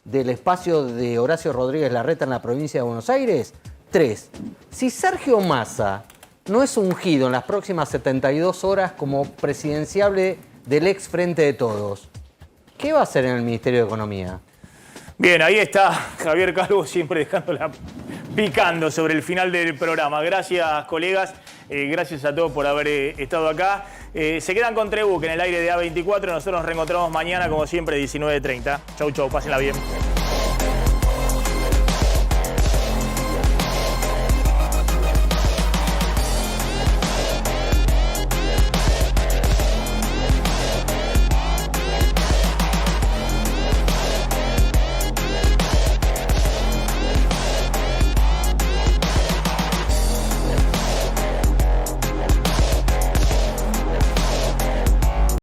del espacio de Horacio Rodríguez Larreta en la provincia de Buenos Aires. 3, si Sergio Massa no es ungido en las próximas 72 horas como presidenciable del ex Frente de Todos, ¿qué va a hacer en el Ministerio de Economía? Bien, ahí está Javier Calvo siempre dejándola picando sobre el final del programa. Gracias, colegas. Gracias a todos por haber estado acá. Se quedan con Trebuch en el aire de A24. Nosotros nos reencontramos mañana, como siempre, 19:30. Chau, chau. Pásenla bien.